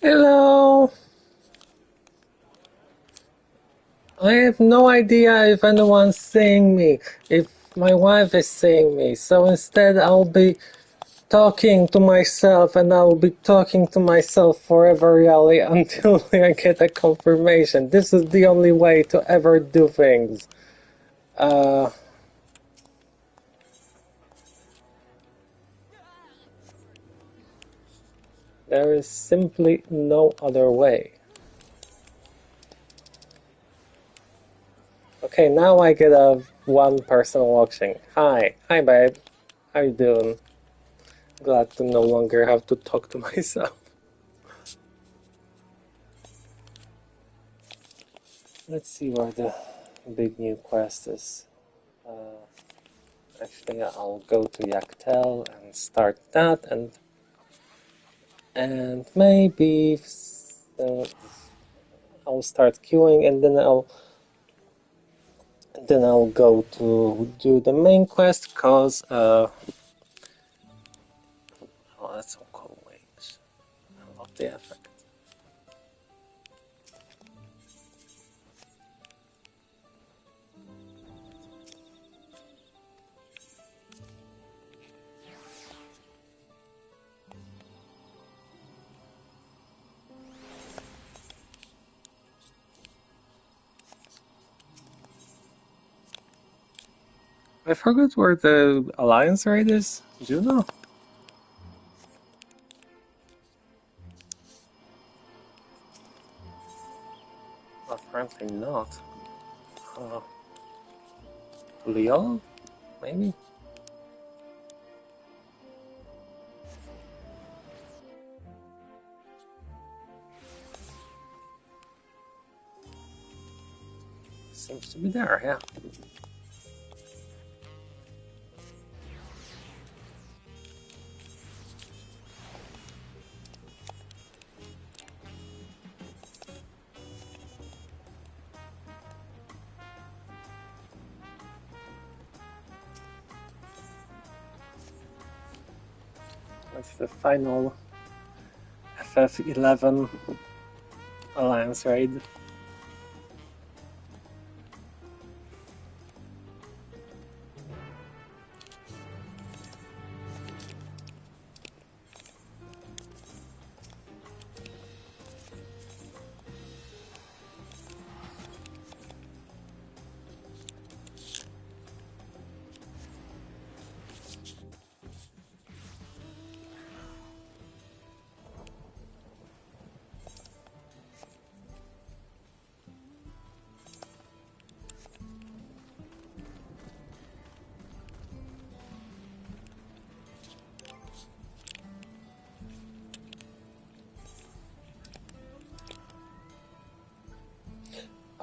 Hello. I have no idea if anyone's seeing me, if my wife is seeing me. So instead, I'll be talking to myself and I'll be talking to myself forever, really, until I get a confirmation. This is the only way to ever do things. Uh, there is simply no other way. Okay, now I get a one person watching. Hi babe. How you doing? Glad to no longer have to talk to myself. Let's see where the big new quest is. Actually, I'll go to Yaktel and start that, and maybe I'll start queuing, and then I'll go to do the main quest. Cause oh, that's so cool. Wait, I love the effect. I forgot where the alliance raid is. Do you know? Apparently not. Uh, Leo? Maybe? Seems to be there, yeah. That's the final FF11 alliance raid.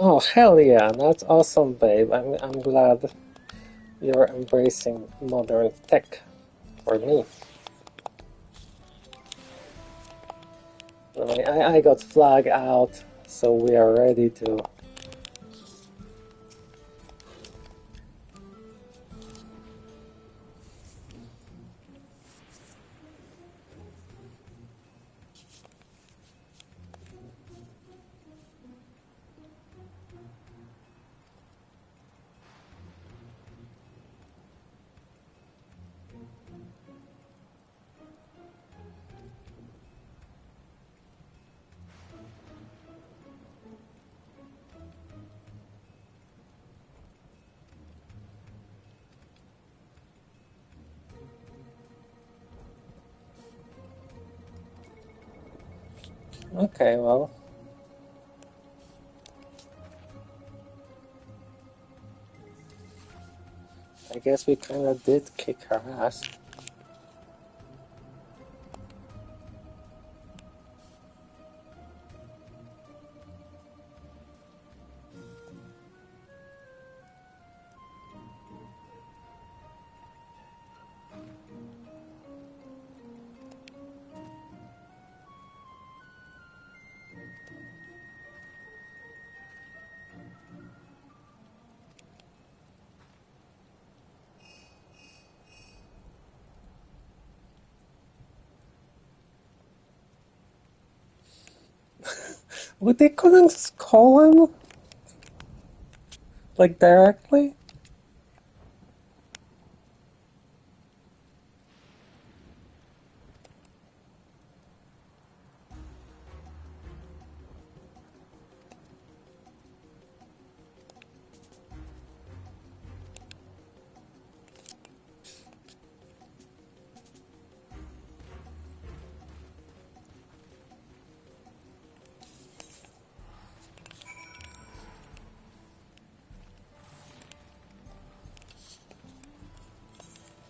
Oh, hell yeah, that's awesome, babe. I'm glad you're embracing modern tech for me. I got flag out, so we are ready to. Okay, well. I guess we kinda did kick her ass. Well, they couldn't just call him, like, directly?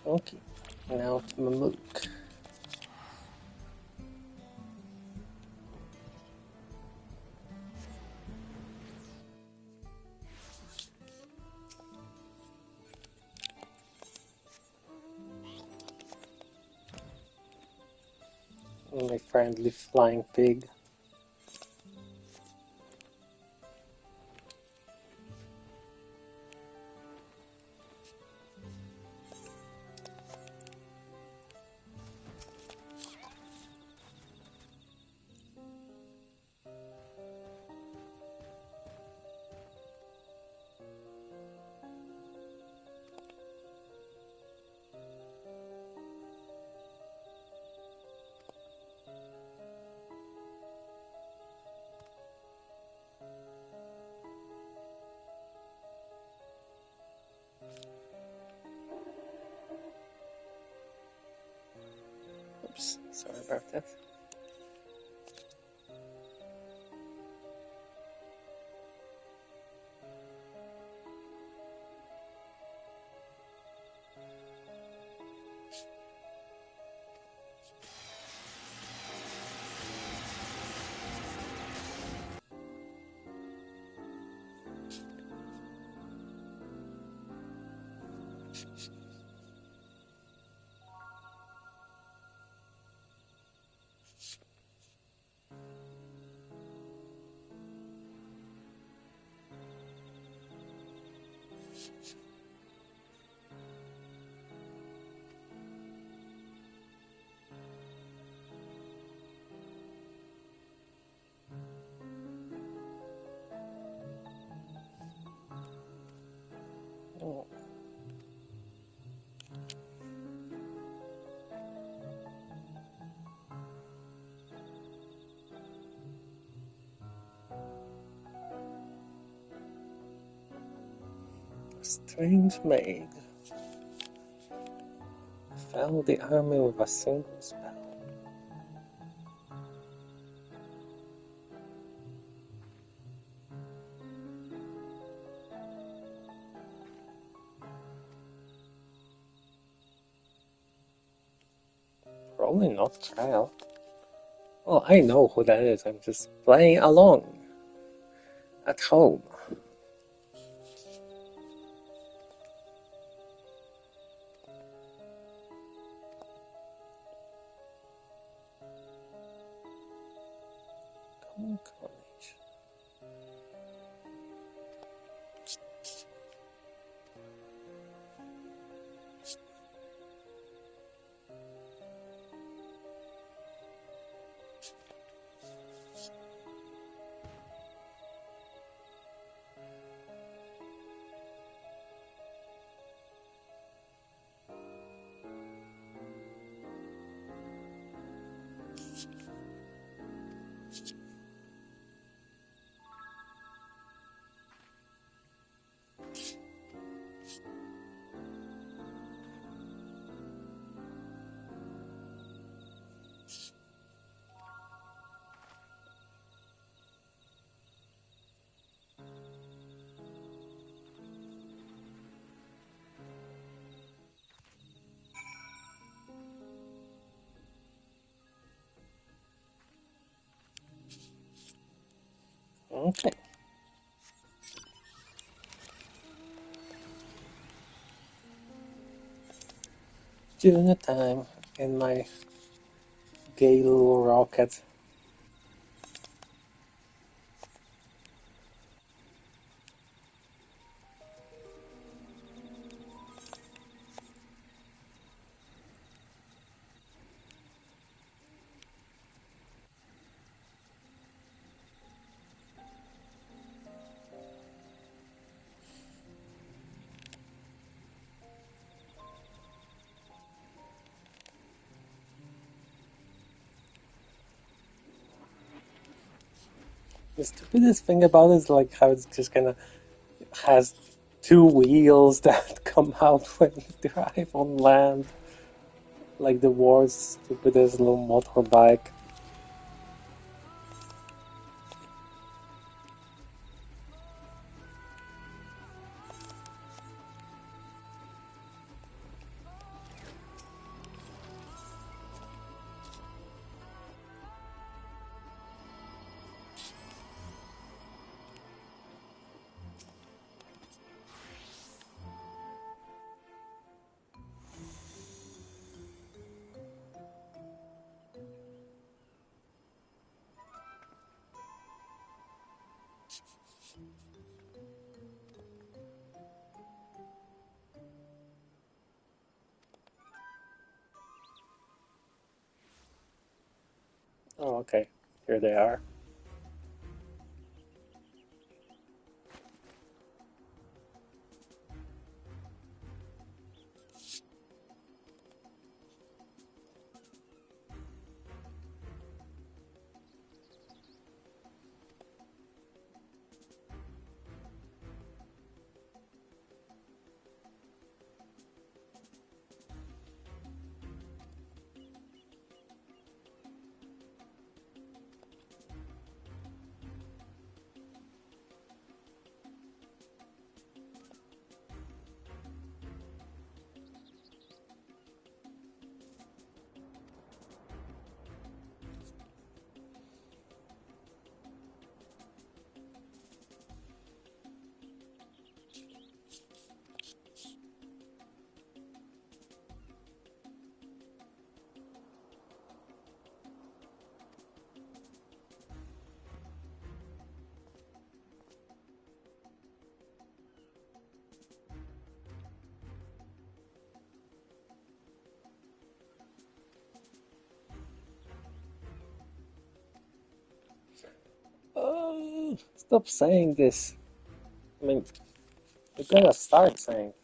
Okay, now to Mamook. My friendly flying pig. Oops, sorry about that. Oh. Strange maid. Fell the army with a single spell. Probably not trial. Oh, I know who that is. I'm just playing alone. At home. Coronation. Okay. During time in my gay little rocket. The stupidest thing about it is like how it's just kind of has two wheels that come out when you drive on land. Like the world's stupidest little motorbike. Oh, okay. Here they are. Oh, stop saying this. I mean, you gotta start saying.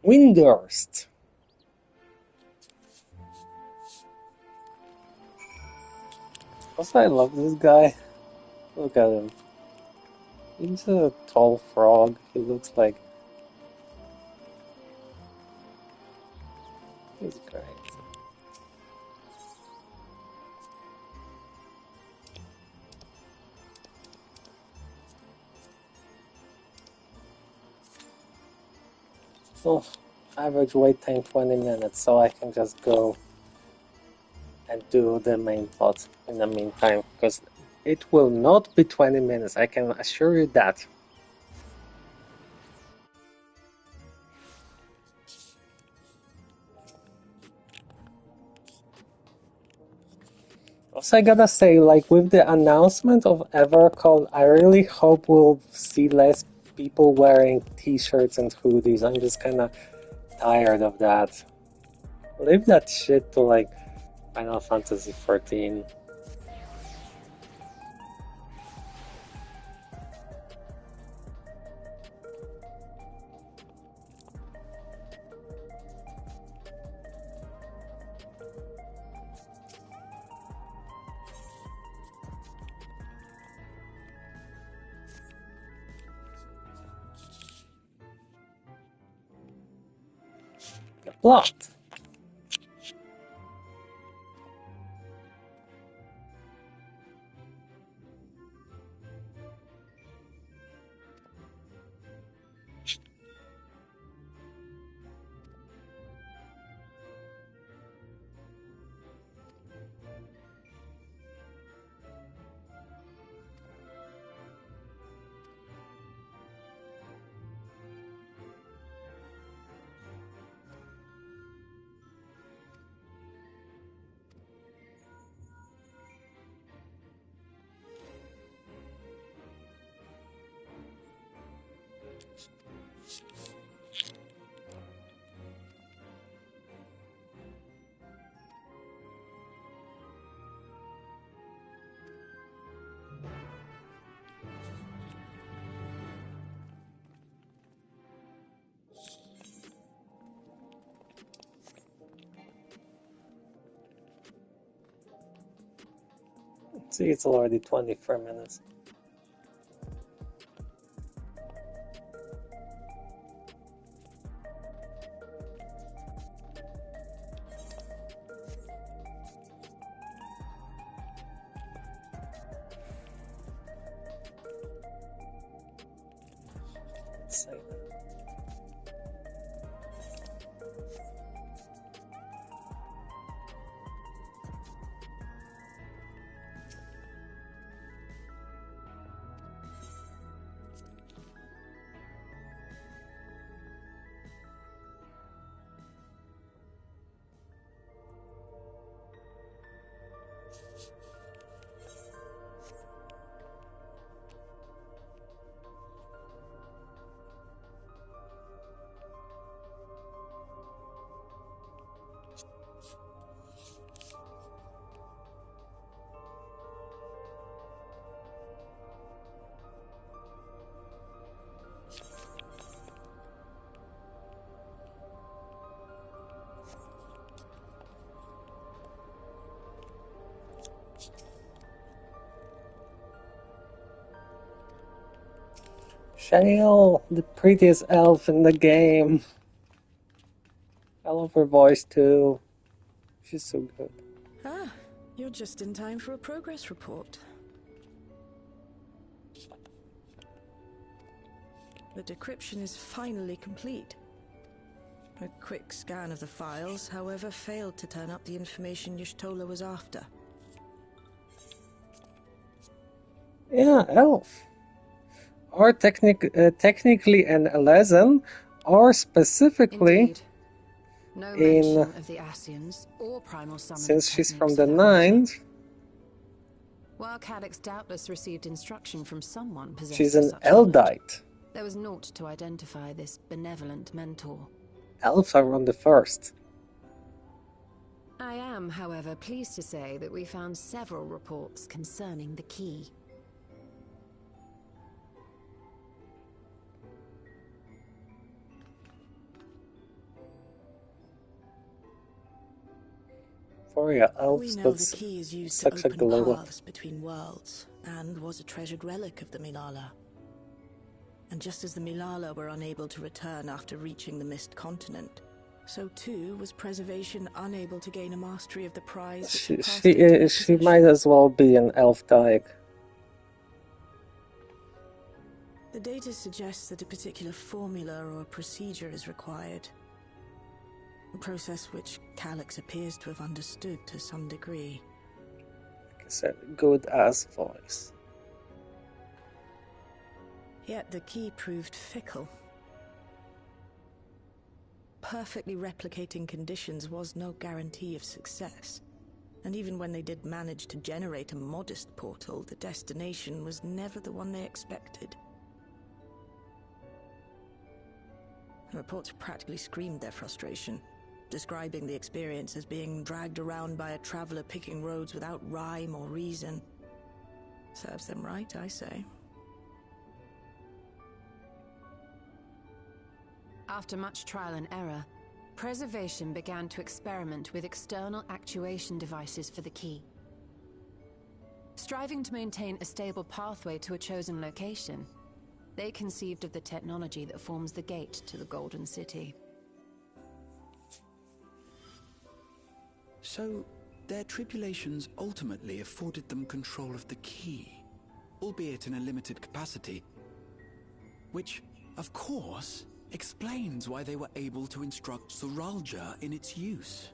Windurst. Also, I love this guy. Look at him. He's a tall frog. He looks like he's great. So, average wait time 20 minutes, so I can just go and do the main plot in the meantime, because it will not be 20 minutes, I can assure you that. Also, I gotta say, like, with the announcement of EverCall, I really hope we'll see less people wearing t-shirts and hoodies. I'm just kinda tired of that. Leave that shit to, like, Final Fantasy 14. The plot. See, it's already 24 minutes. Let's say that. Shale, the prettiest elf in the game. I love her voice too. She's so good. Ah, you're just in time for a progress report. The decryption is finally complete. A quick scan of the files, however, failed to turn up the information Y'shtola was after. Yeah, elf. Or technically an Elezen, or specifically Indeed. No mention of the Ascians or primal summoning since she's from techniques the for that matter. Ninth, While Calyx doubtless received instruction from someone possessed she's of an such knowledge, Eldite. there was naught to identify this benevolent mentor. Elves are on the first. I am, however, pleased to say that we found several reports concerning the key. For yeah, We elves, know the that's key is used to such a open global. paths between worlds, and was a treasured relic of the Milala. And just as the Milala were unable to return after reaching the Mist Continent, so too was Preservation unable to gain a mastery of the prize which had passed into their She possession. might as well be an elf dyke. The data suggests that a particular formula or procedure is required. A process which Calyx appears to have understood to some degree. Like I said, good ass voice. Yet the key proved fickle. Perfectly replicating conditions was no guarantee of success. And even when they did manage to generate a modest portal, the destination was never the one they expected. The reports practically screamed their frustration, describing the experience as being dragged around by a traveler picking roads without rhyme or reason. Serves them right, I say. After much trial and error, Preservation began to experiment with external actuation devices for the key. Striving to maintain a stable pathway to a chosen location, they conceived of the technology that forms the gate to the Golden City. So, their tribulations ultimately afforded them control of the key, albeit in a limited capacity, which, of course, explains why they were able to instruct Zoraljah in its use,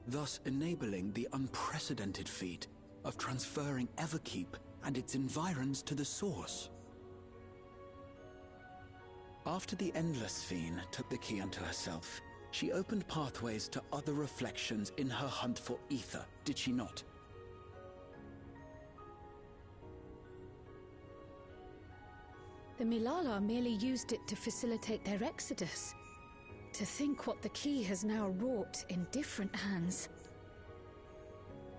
thus enabling the unprecedented feat of transferring Everkeep and its environs to the Source. After the Endless Fiend took the key unto herself, she opened pathways to other reflections in her hunt for ether, did she not? The Milala merely used it to facilitate their exodus. To think what the key has now wrought in different hands.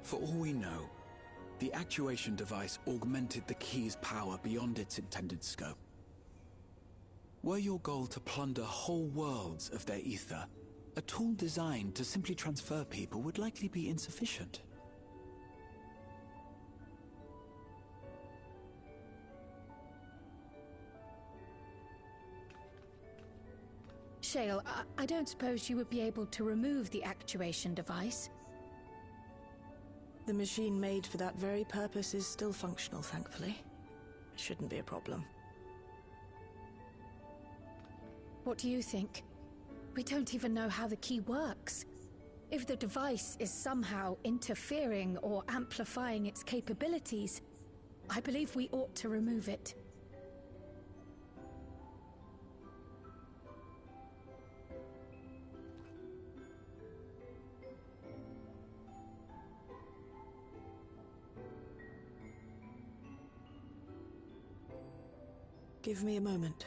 For all we know, the actuation device augmented the key's power beyond its intended scope. Were your goal to plunder whole worlds of their ether, a tool designed to simply transfer people would likely be insufficient. Shale, I don't suppose you would be able to remove the actuation device? The machine made for that very purpose is still functional, thankfully. It shouldn't be a problem. What do you think? We don't even know how the key works. If the device is somehow interfering or amplifying its capabilities, I believe we ought to remove it. Give me a moment.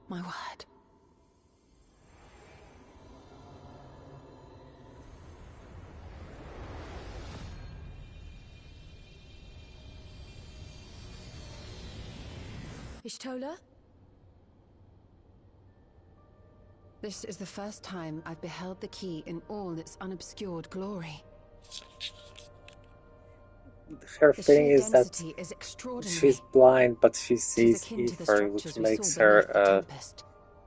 My word. Y'shtola? This is the first time I've beheld the key in all its unobscured glory. Her The thing sheer is that density is extraordinary. she's blind, but she It is sees akin to the ether, which structures we makes saw beneath the her Tempest.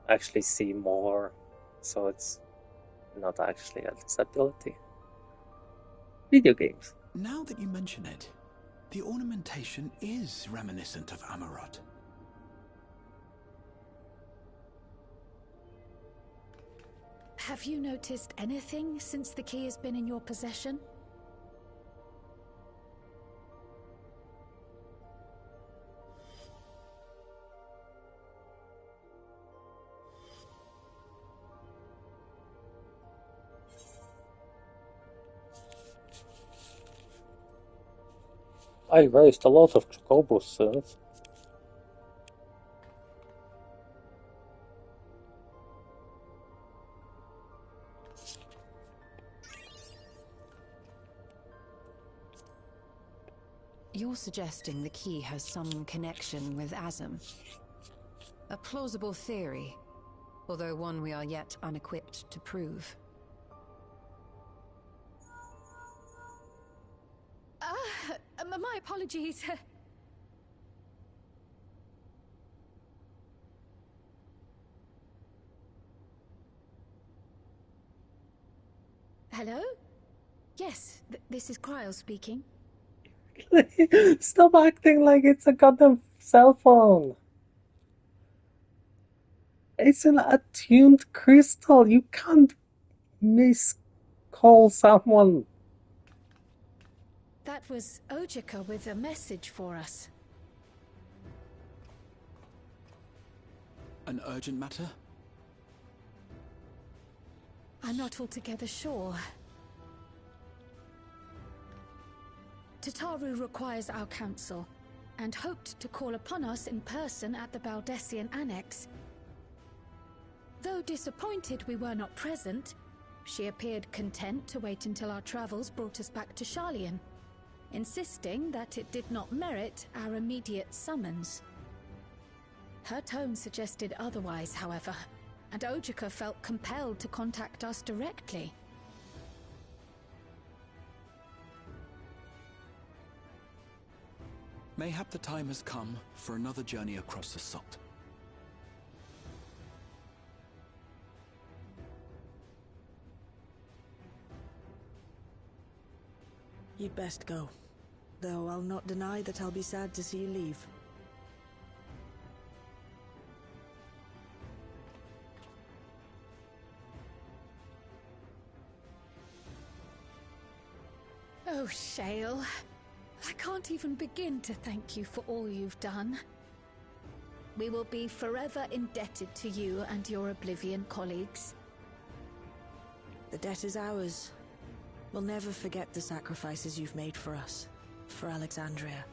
actually see more. So it's not actually a disability. Video games. Now that you mention it, the ornamentation is reminiscent of Amarot. Have you noticed anything since the key has been in your possession? I raised a lot of Chocobos, sir. You're suggesting the key has some connection with Azem. A plausible theory, although one we are yet unequipped to prove. My apologies. Hello? Yes, this is Cryle speaking. Stop acting like it's a goddamn cell phone. It's an attuned crystal. You can't miscall someone. That was Ojika with a message for us. An urgent matter? I'm not altogether sure. Tataru requires our counsel, and hoped to call upon us in person at the Baldessian Annex. Though disappointed we were not present, she appeared content to wait until our travels brought us back to Sharlayan, insisting that it did not merit our immediate summons. Her tone suggested otherwise, however, and Ojika felt compelled to contact us directly. Mayhap the time has come for another journey across the Salt. You'd best go. Though I'll not deny that I'll be sad to see you leave. Oh, Shale. I can't even begin to thank you for all you've done. We will be forever indebted to you and your Oblivion colleagues. The debt is ours. We'll never forget the sacrifices you've made for us, for Alexandria.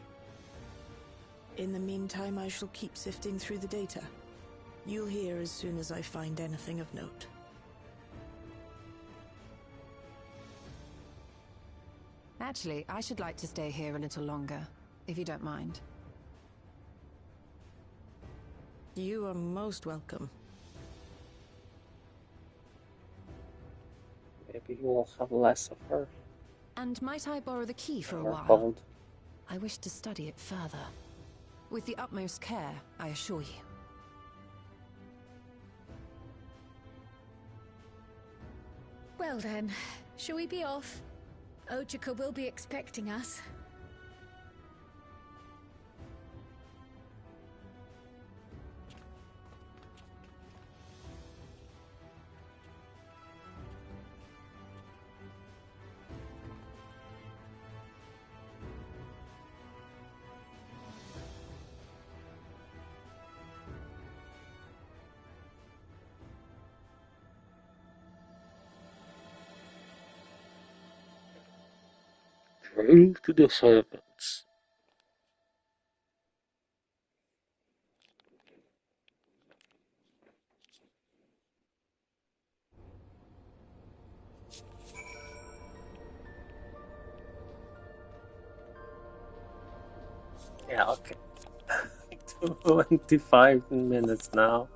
In the meantime, I shall keep sifting through the data. You'll hear as soon as I find anything of note. Actually, I should like to stay here a little longer, if you don't mind. You are most welcome. Maybe we'll have less of her. And might I borrow the key for a Or while? hold. I wish to study it further. With the utmost care, I assure you. Well then, shall we be off? Ojika will be expecting us. Trail to the serpents. Yeah, okay. 25 minutes now.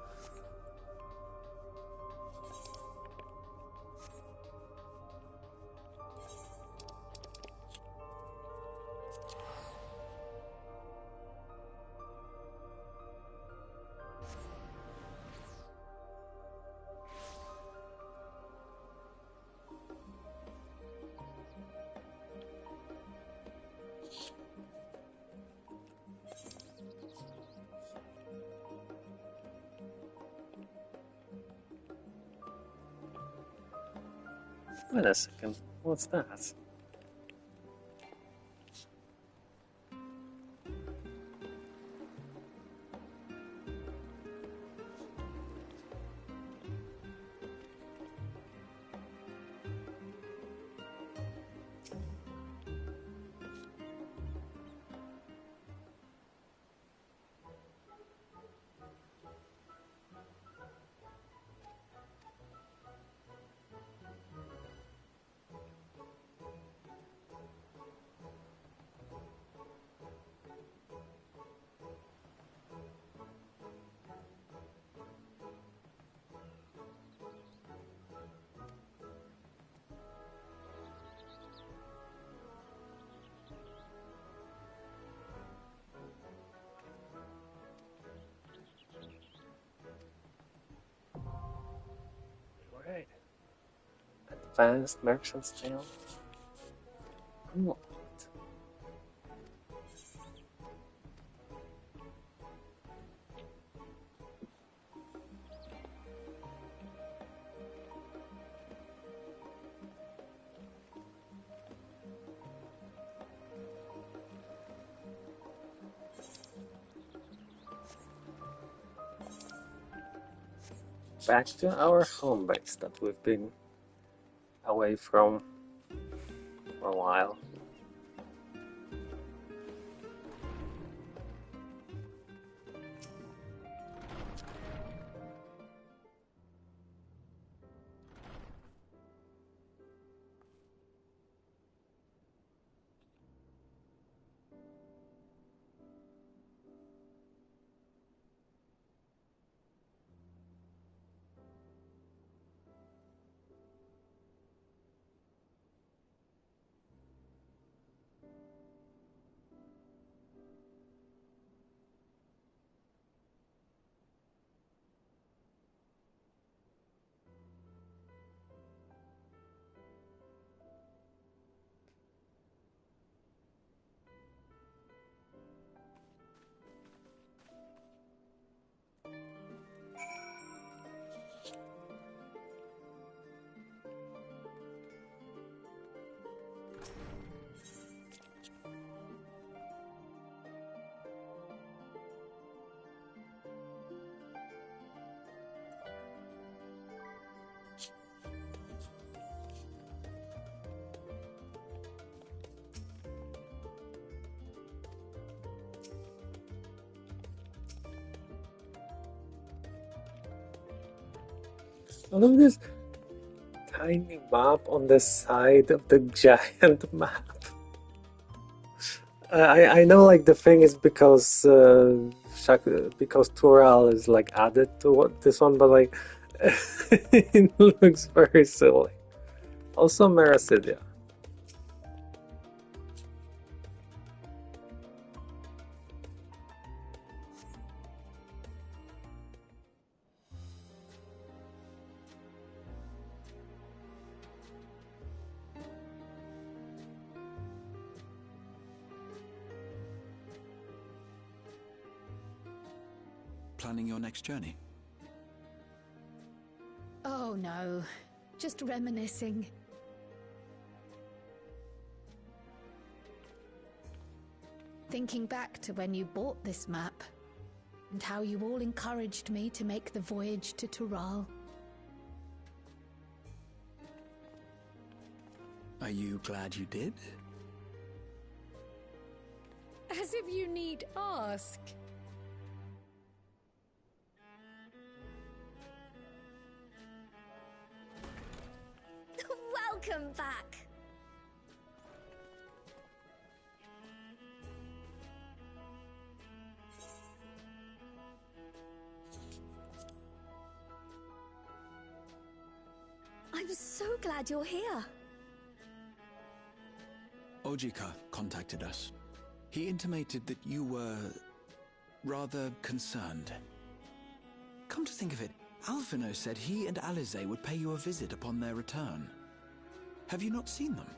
Wait a second, what's that? Right. Advanced Merchant's Tale. Oh. Back to our home base that we've been away from for a while. I love this tiny map on the side of the giant map. I know, like, the thing is because because Tural is like added to this one, but like it looks very silly. Also, Meracidia. Planning your next journey? Oh no, just reminiscing. Thinking back to when you bought this map, and how you all encouraged me to make the voyage to Tural. Are you glad you did? As if you need ask. Welcome back. I'm so glad you're here. Ojika contacted us. He intimated that you were rather concerned. Come to think of it, Alphino said he and Alize would pay you a visit upon their return. Have you not seen them?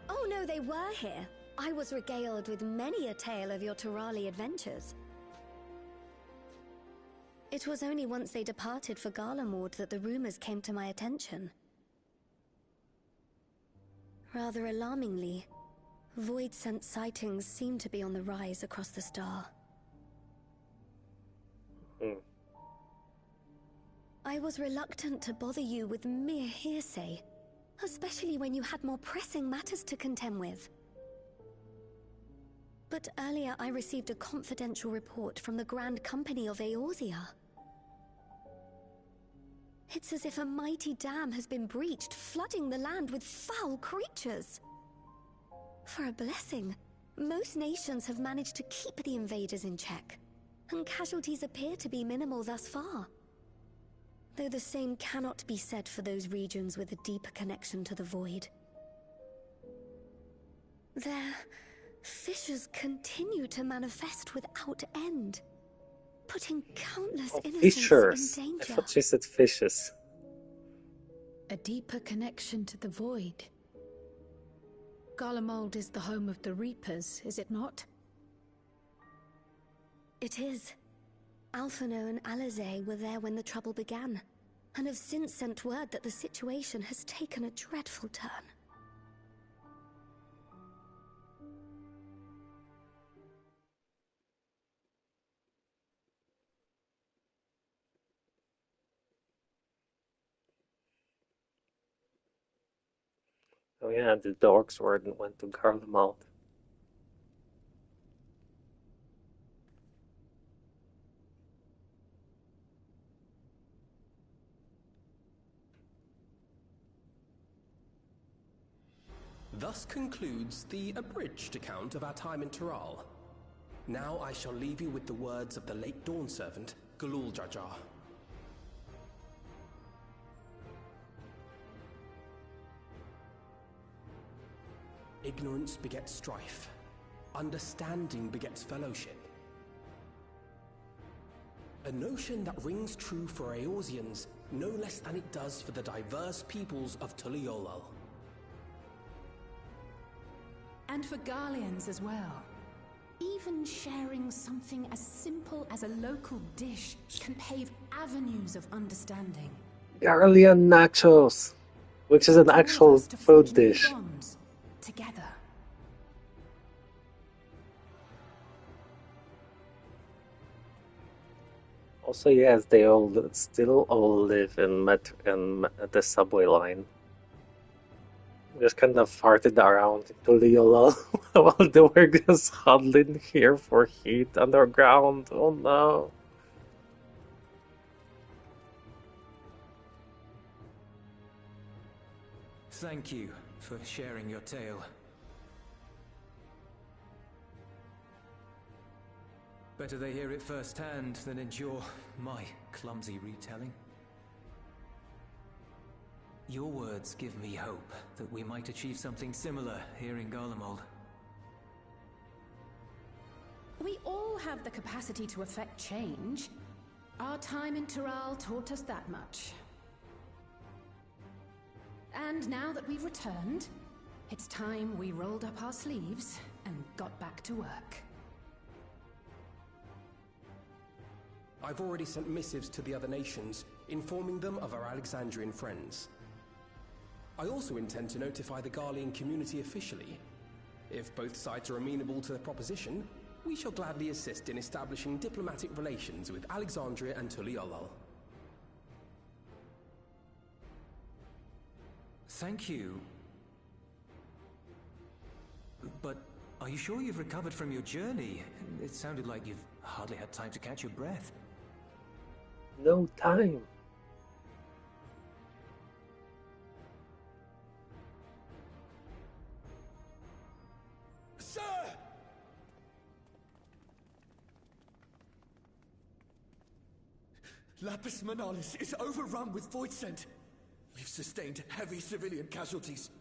Oh no, they were here. I was regaled with many a tale of your Turali adventures. It was only once they departed for Garlemord that the rumors came to my attention. Rather alarmingly, void-sent sightings seem to be on the rise across the star. I was reluctant to bother you with mere hearsay, especially when you had more pressing matters to contend with. But earlier I received a confidential report from the Grand Company of Eorzea. It's as if a mighty dam has been breached, flooding the land with foul creatures. For a blessing, most nations have managed to keep the invaders in check, and casualties appear to be minimal thus far. Though the same cannot be said for those regions with a deeper connection to the void. Their fissures continue to manifest without end, putting countless innocents Fissures. in I danger. thought she said fishes. A deeper connection to the void. Garlemald is the home of the Reapers, is it not? It is. Alphino and Alize were there when the trouble began, and have since sent word that the situation has taken a dreadful turn. Oh yeah, the dogs went to Garlemald. Thus concludes the abridged account of our time in Tural. Now I shall leave you with the words of the late Dawn Servant, Galul Jajar. Ignorance begets strife. Understanding begets fellowship. A notion that rings true for Eorzeans no less than it does for the diverse peoples of Tuliyollal. And for Garleans as well. Even sharing something as simple as a local dish can pave avenues of understanding. Garlean nachos, which is an actual food dish. Together. Also, yes, they still all live in the subway line. Just kind of farted around into Leola while they were just huddling here for heat underground. Oh no. Thank you for sharing your tale. Better they hear it firsthand than endure my clumsy retelling. Your words give me hope that we might achieve something similar here in Garlemald. We all have the capacity to affect change. Our time in Tural taught us that much. And now that we've returned, it's time we rolled up our sleeves and got back to work. I've already sent missives to the other nations, informing them of our Alexandrian friends. I also intend to notify the Garlean community officially. If both sides are amenable to the proposition, we shall gladly assist in establishing diplomatic relations with Alexandria and Tuliolol. Thank you. But are you sure you've recovered from your journey? It sounded like you've hardly had time to catch your breath. No time. Sir! Lapis Manalis is overrun with void scent. We've sustained heavy civilian casualties.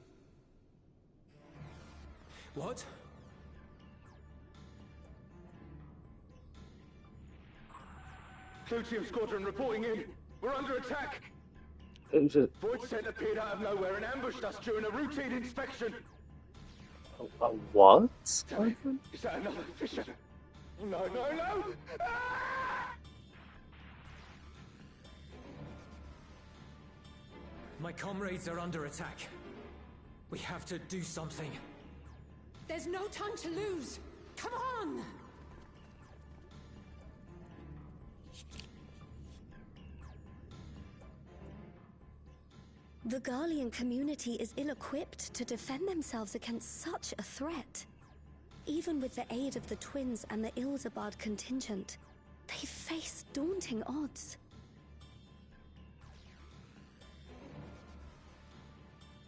What? Clutium Squadron reporting in. We're under attack. Void scent appeared out of nowhere and ambushed us during a routine inspection. What? Is that another Fisher? No, no, no! Ah! My comrades are under attack. We have to do something. There's no time to lose! Come on! The Garlean community is ill-equipped to defend themselves against such a threat. Even with the aid of the twins and the Ilzabard contingent, they face daunting odds.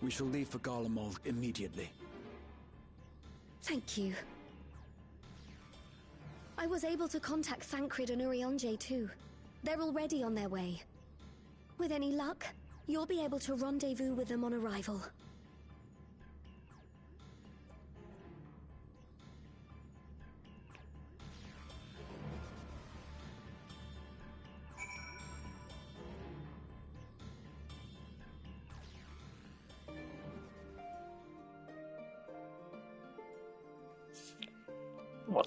We shall leave for Garlemald immediately. Thank you. I was able to contact Thancred and Urianger too. They're already on their way. With any luck, you'll be able to rendezvous with them on arrival. What?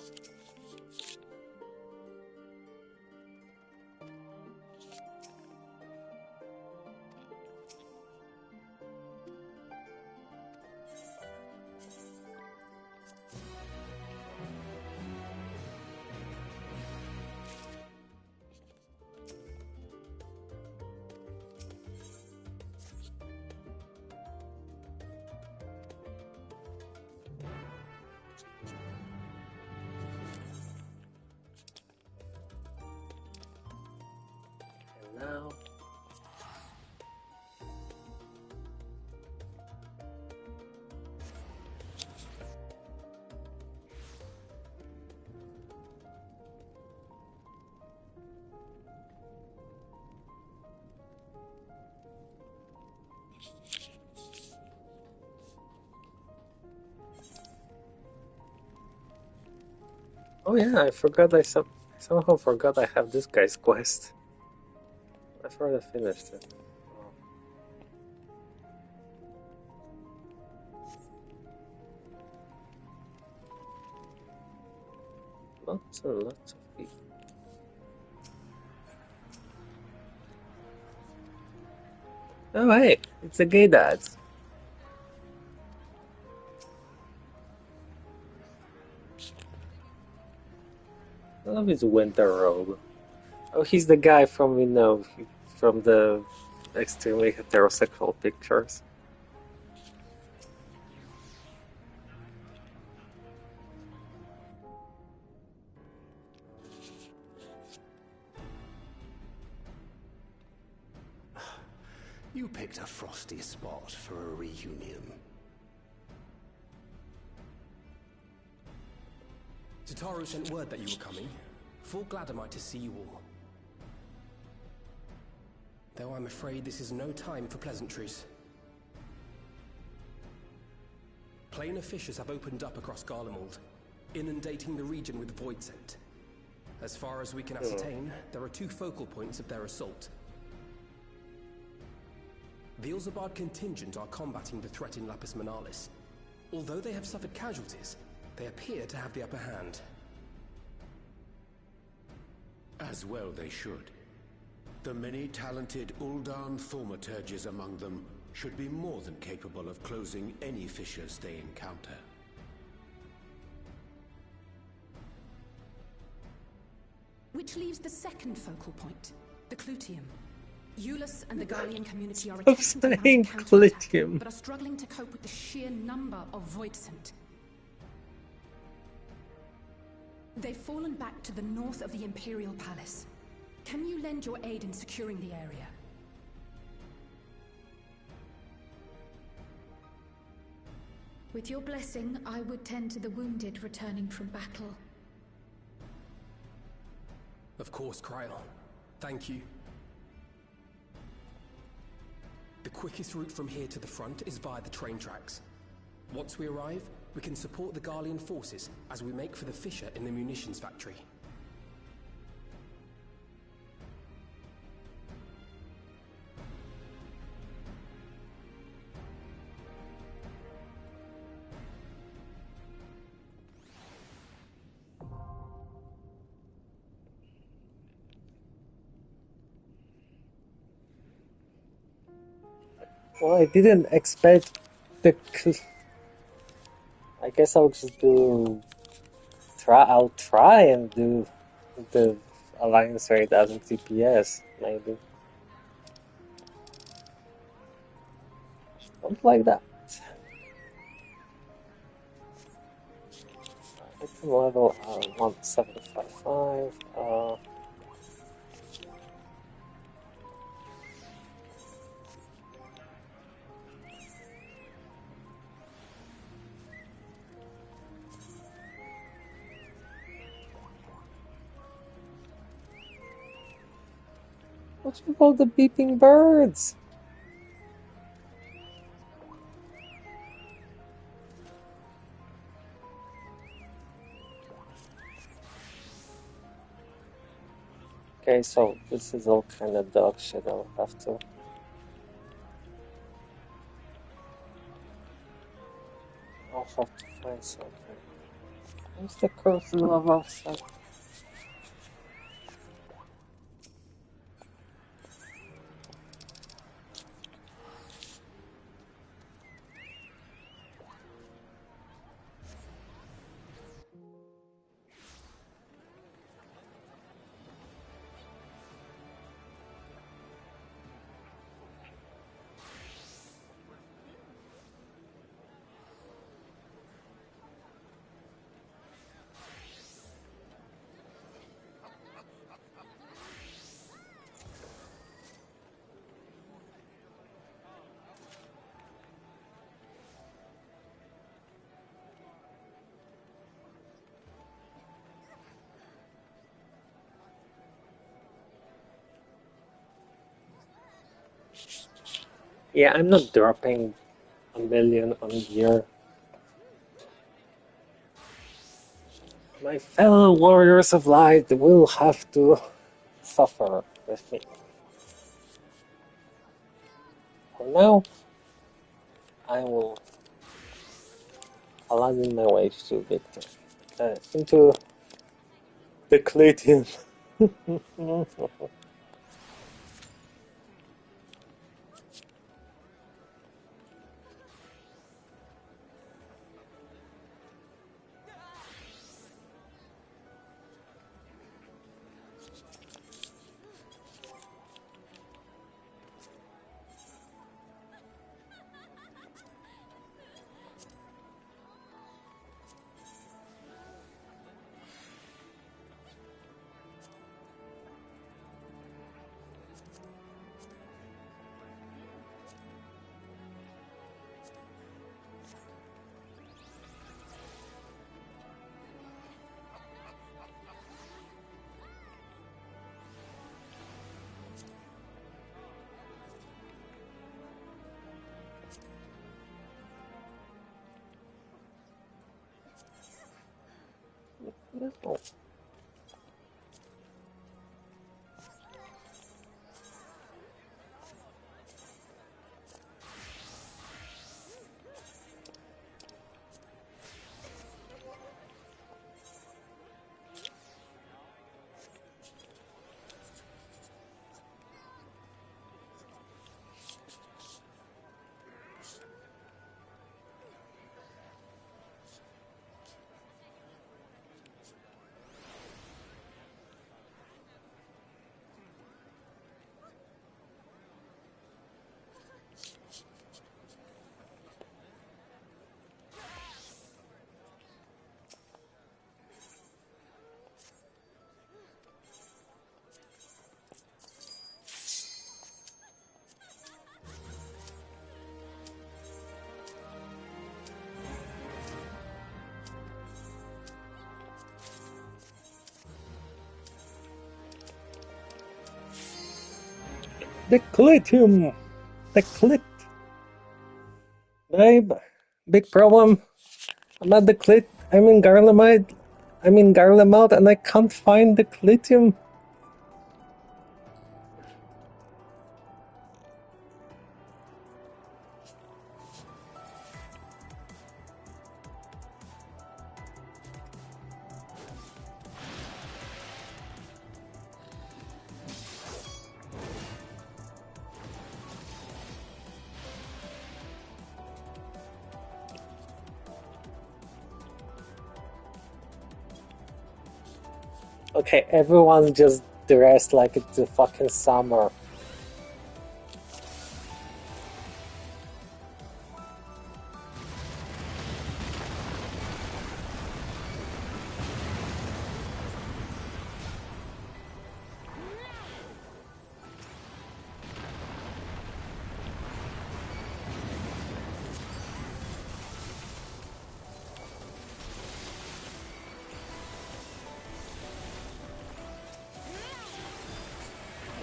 Now. Oh yeah, I forgot somehow forgot I have this guy's quest. I thought I finished it. Lots and lots of people. Oh hey, it's the gay dads. I love his winter robe. Oh, he's the guy from, from the extremely heterosexual pictures. You picked a frosty spot for a reunion. Tataru sent word that you were coming. Full glad am I to see you all. Though I'm afraid this is no time for pleasantries. Planar fissures have opened up across Garlemald, inundating the region with void scent. As far as we can ascertain, there are 2 focal points of their assault. The Ilzabard contingent are combating the threat in Lapis Manalis. Although they have suffered casualties, they appear to have the upper hand. As well they should. The many talented Uldan thaumaturges among them should be more than capable of closing any fissures they encounter. Which leaves the second focal point, the Clutium. Eulus and the Garlean community are Stop attempting to mount a saying counterattack, Clutium. but are struggling to cope with the sheer number of Voidsent. They've fallen back to the north of the Imperial Palace. Can you lend your aid in securing the area? With your blessing, I would tend to the wounded returning from battle. Of course, Kryl. Thank you. The quickest route from here to the front is via the train tracks. Once we arrive, we can support the Garlean forces as we make for the fissure in the munitions factory. Well, I didn't expect the. I guess I'll just do. I'll try and do the alliance raid as a TPS, maybe. Something like that. Item level 1755. What's with all the beeping birds? Okay, so this is all kind of dog shit. I'll have to. I'll have to find something. Where's the curse level? Yeah, I'm not dropping a million on gear. My fellow warriors of light will have to suffer with me. For now, I will Aladdin my way to victory. Into the Clutium. No. The Clitium! The Clit! Babe, big problem. I'm at the Clit. I'm in Garlemald, and I can't find the Clitium. Okay, everyone just dressed like it's the fucking summer.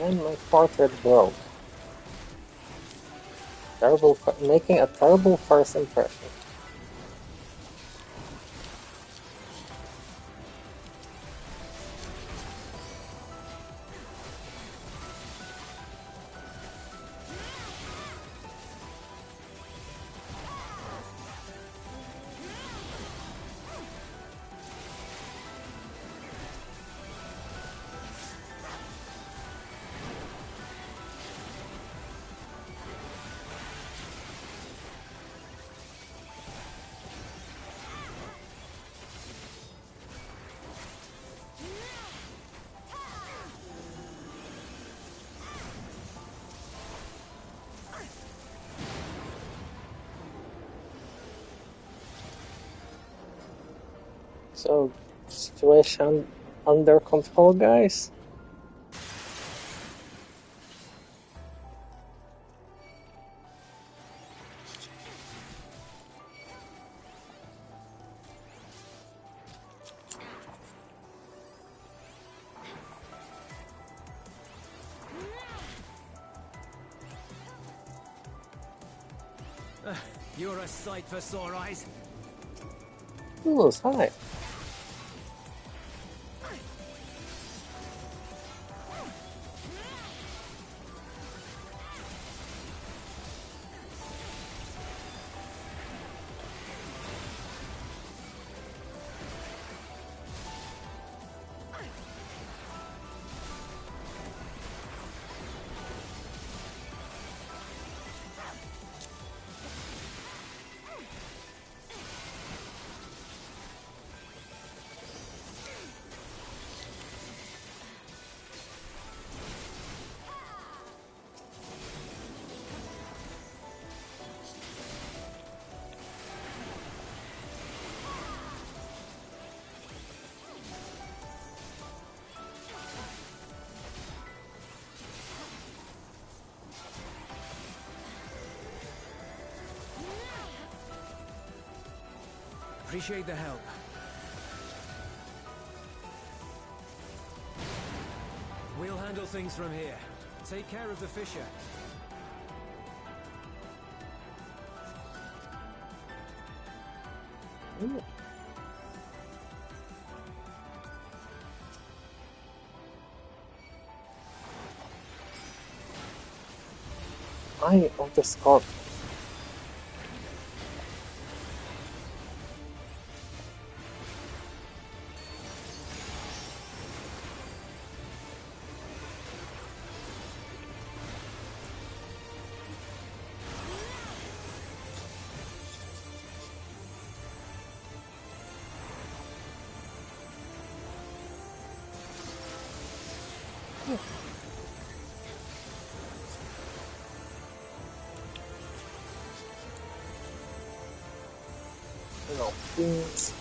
And my portrait broke. Making a terrible first impression. So, situation under control, guys? You're a sight for sore eyes. Ooh, hi. Appreciate the help. We'll handle things from here. Take care of the Fisher. Ooh. Eye of the Scorpion. No, please.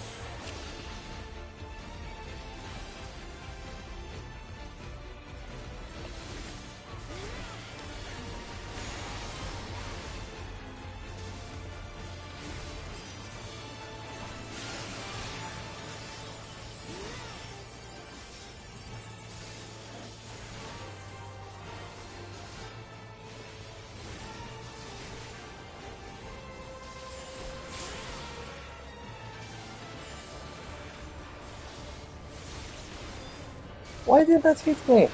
Why did that hit me?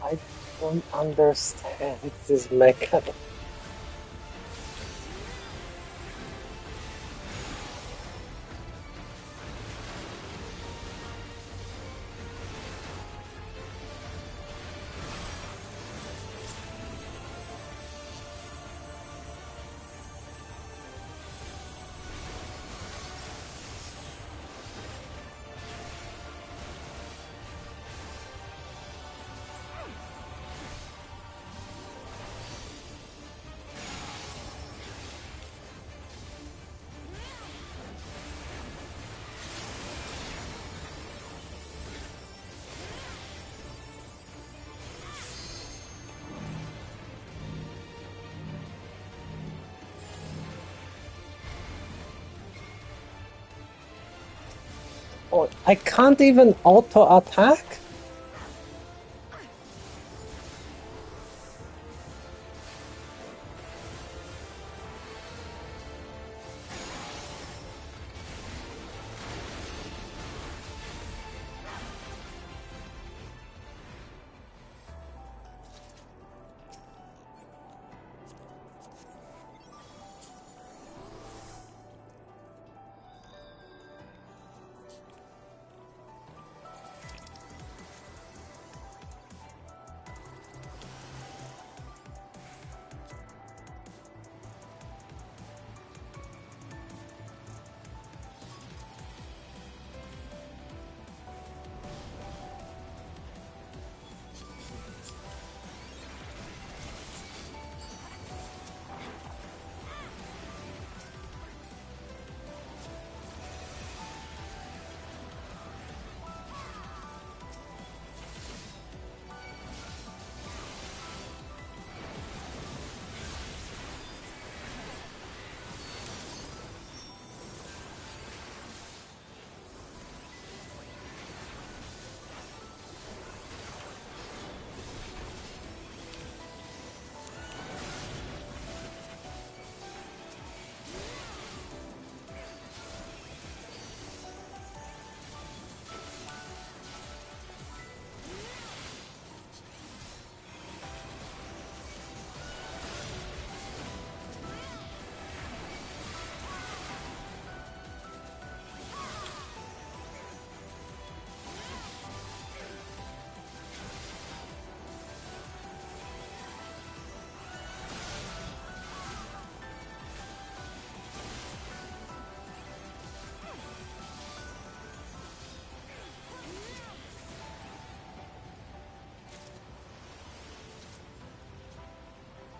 I don't understand this mechanism. Oh, I can't even auto-attack?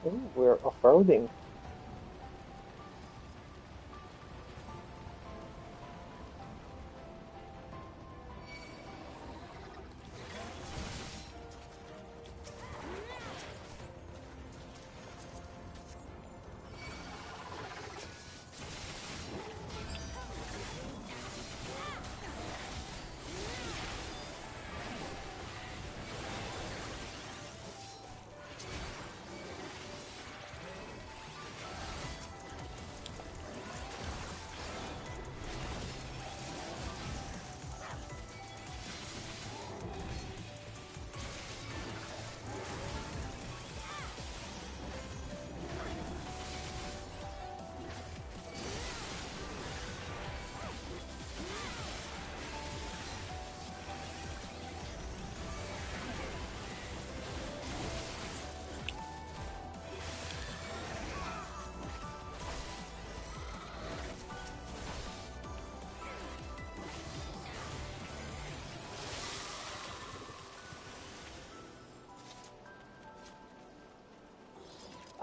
Ooh, we're off-roading.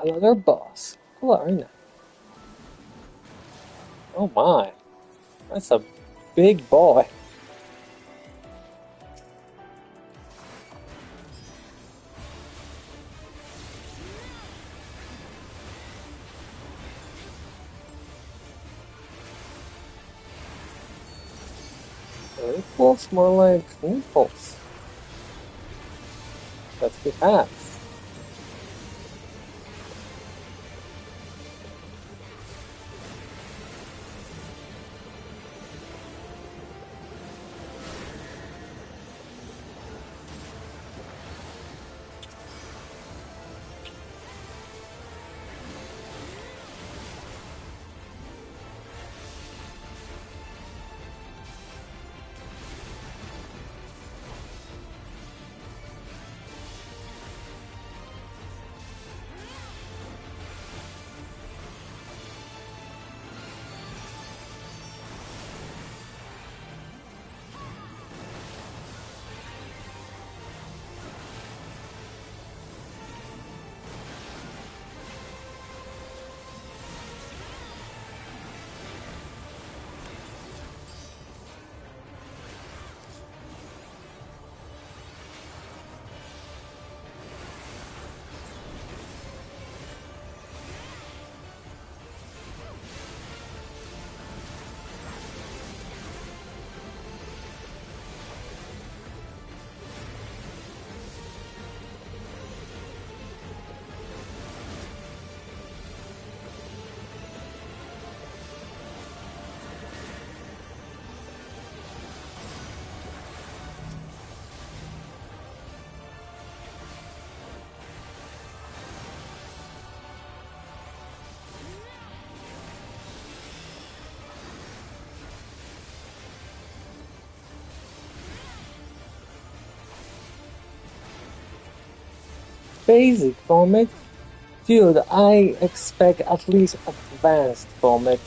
Another boss. Klarna. Oh my. That's a big boy. It looks more like nipples that he has. Basic vomit? Dude, I expect at least advanced vomit.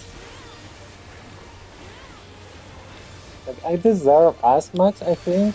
But I deserve as much, I think.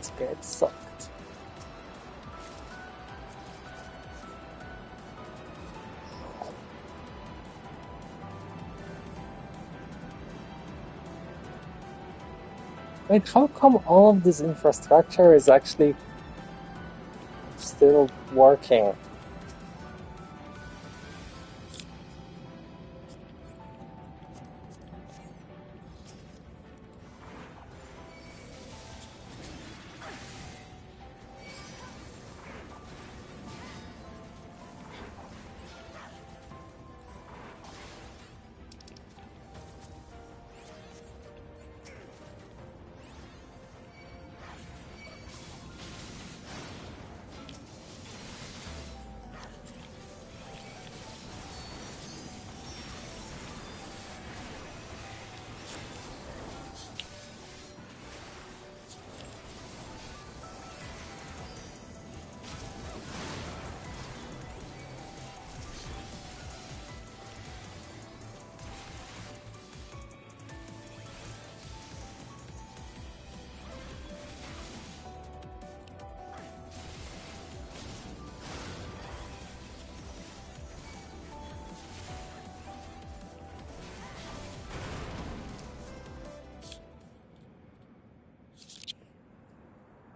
Let's get sucked. Wait, how come all of this infrastructure is actually still working?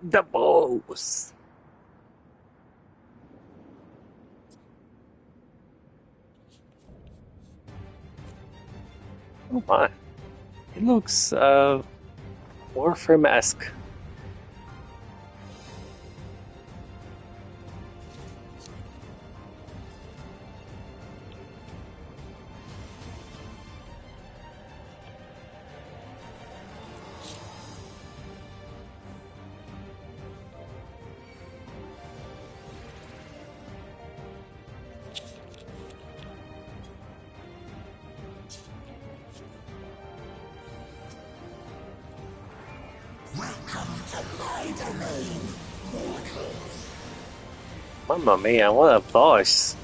The bows. Oh my. It looks Warframe-esque. Mamma mia, what a voice!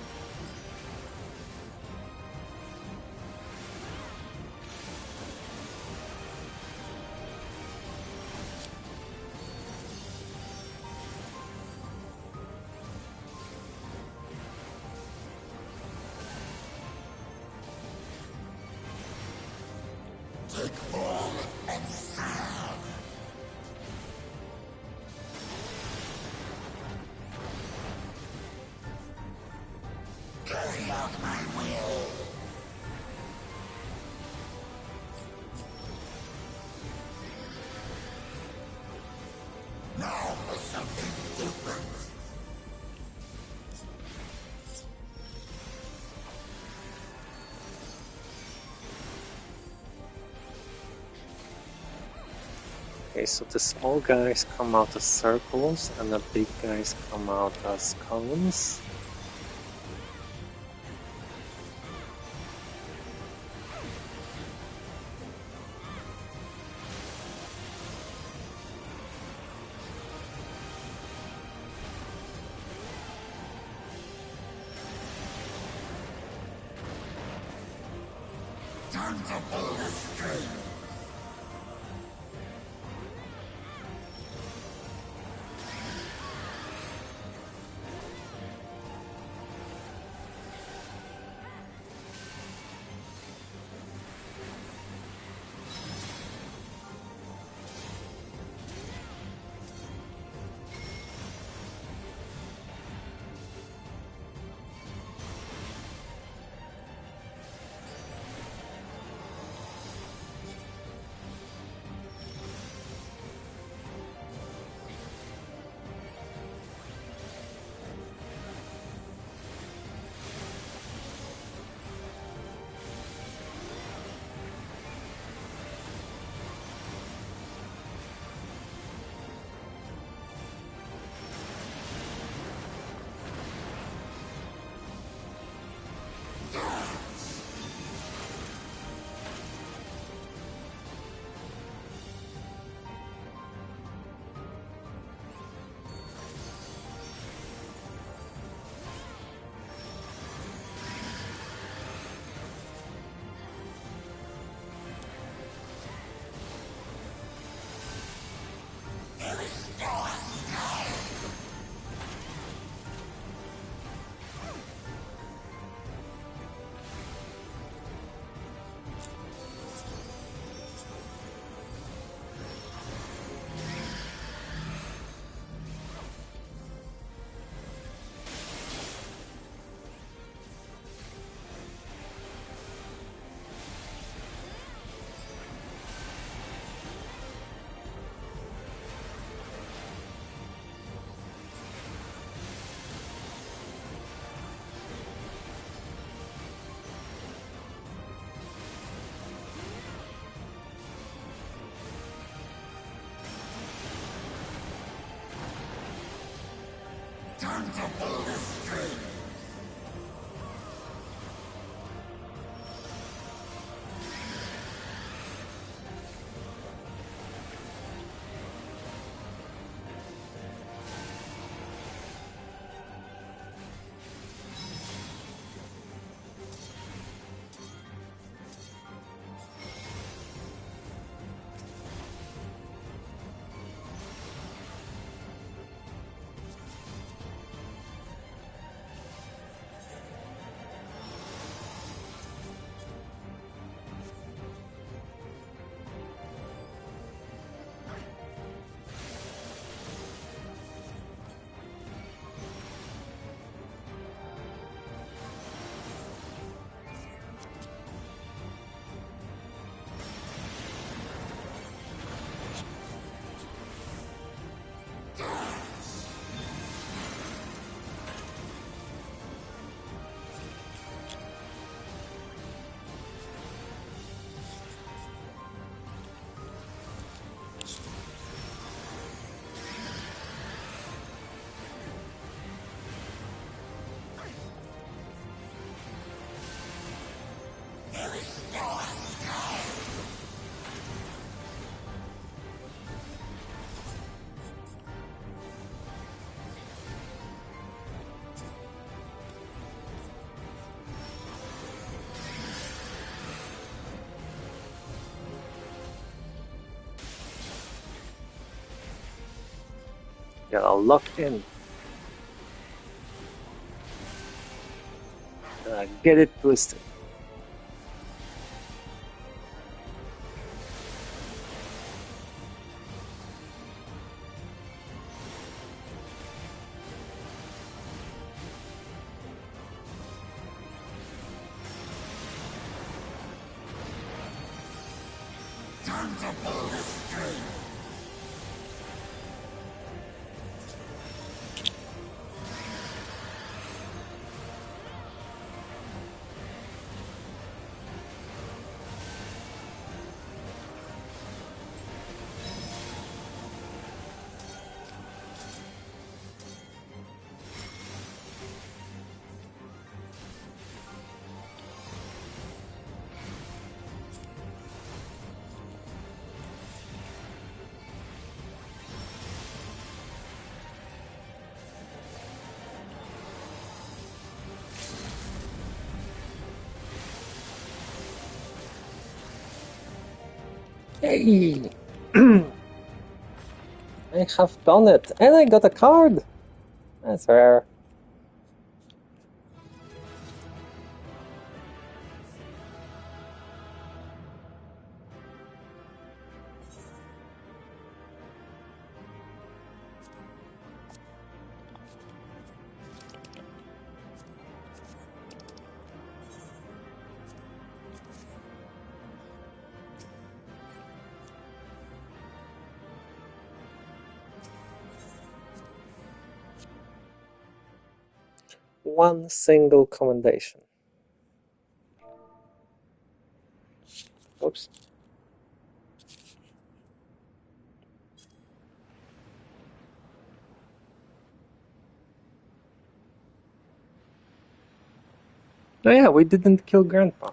Okay, so the small guys come out as circles and the big guys come out as cones. Time to pull the string. Time to pull the string! Gotta lock in. Get it twisted. Time to pull the string! Hey! I have done it, and I got a card! That's rare. One single commendation. Oops. Oh yeah, we didn't kill Grandpa.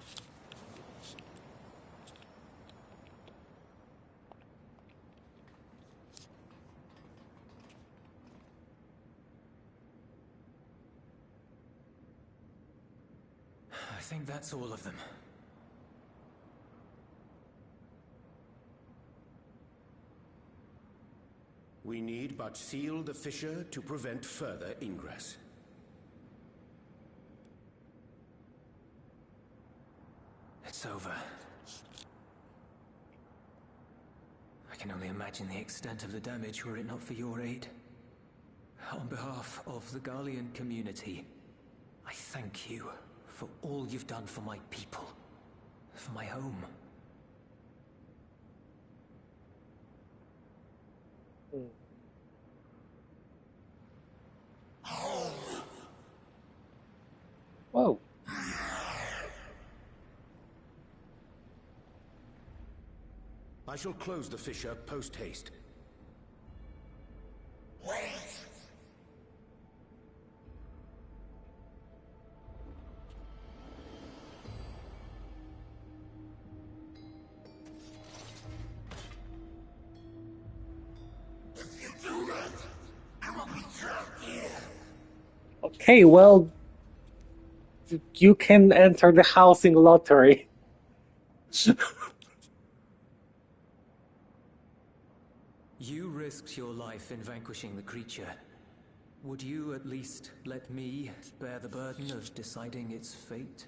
I think that's all of them. We need but seal the fissure to prevent further ingress. It's over. I can only imagine the extent of the damage were it not for your aid. On behalf of the Garlean community, I thank you for all you've done for my people, for my home. Whoa. I shall close the fissure post-haste. Wait! If you do that, I will be trapped here. Okay, well, you can enter the housing lottery. You risked your life in vanquishing the creature. Would you at least let me bear the burden of deciding its fate?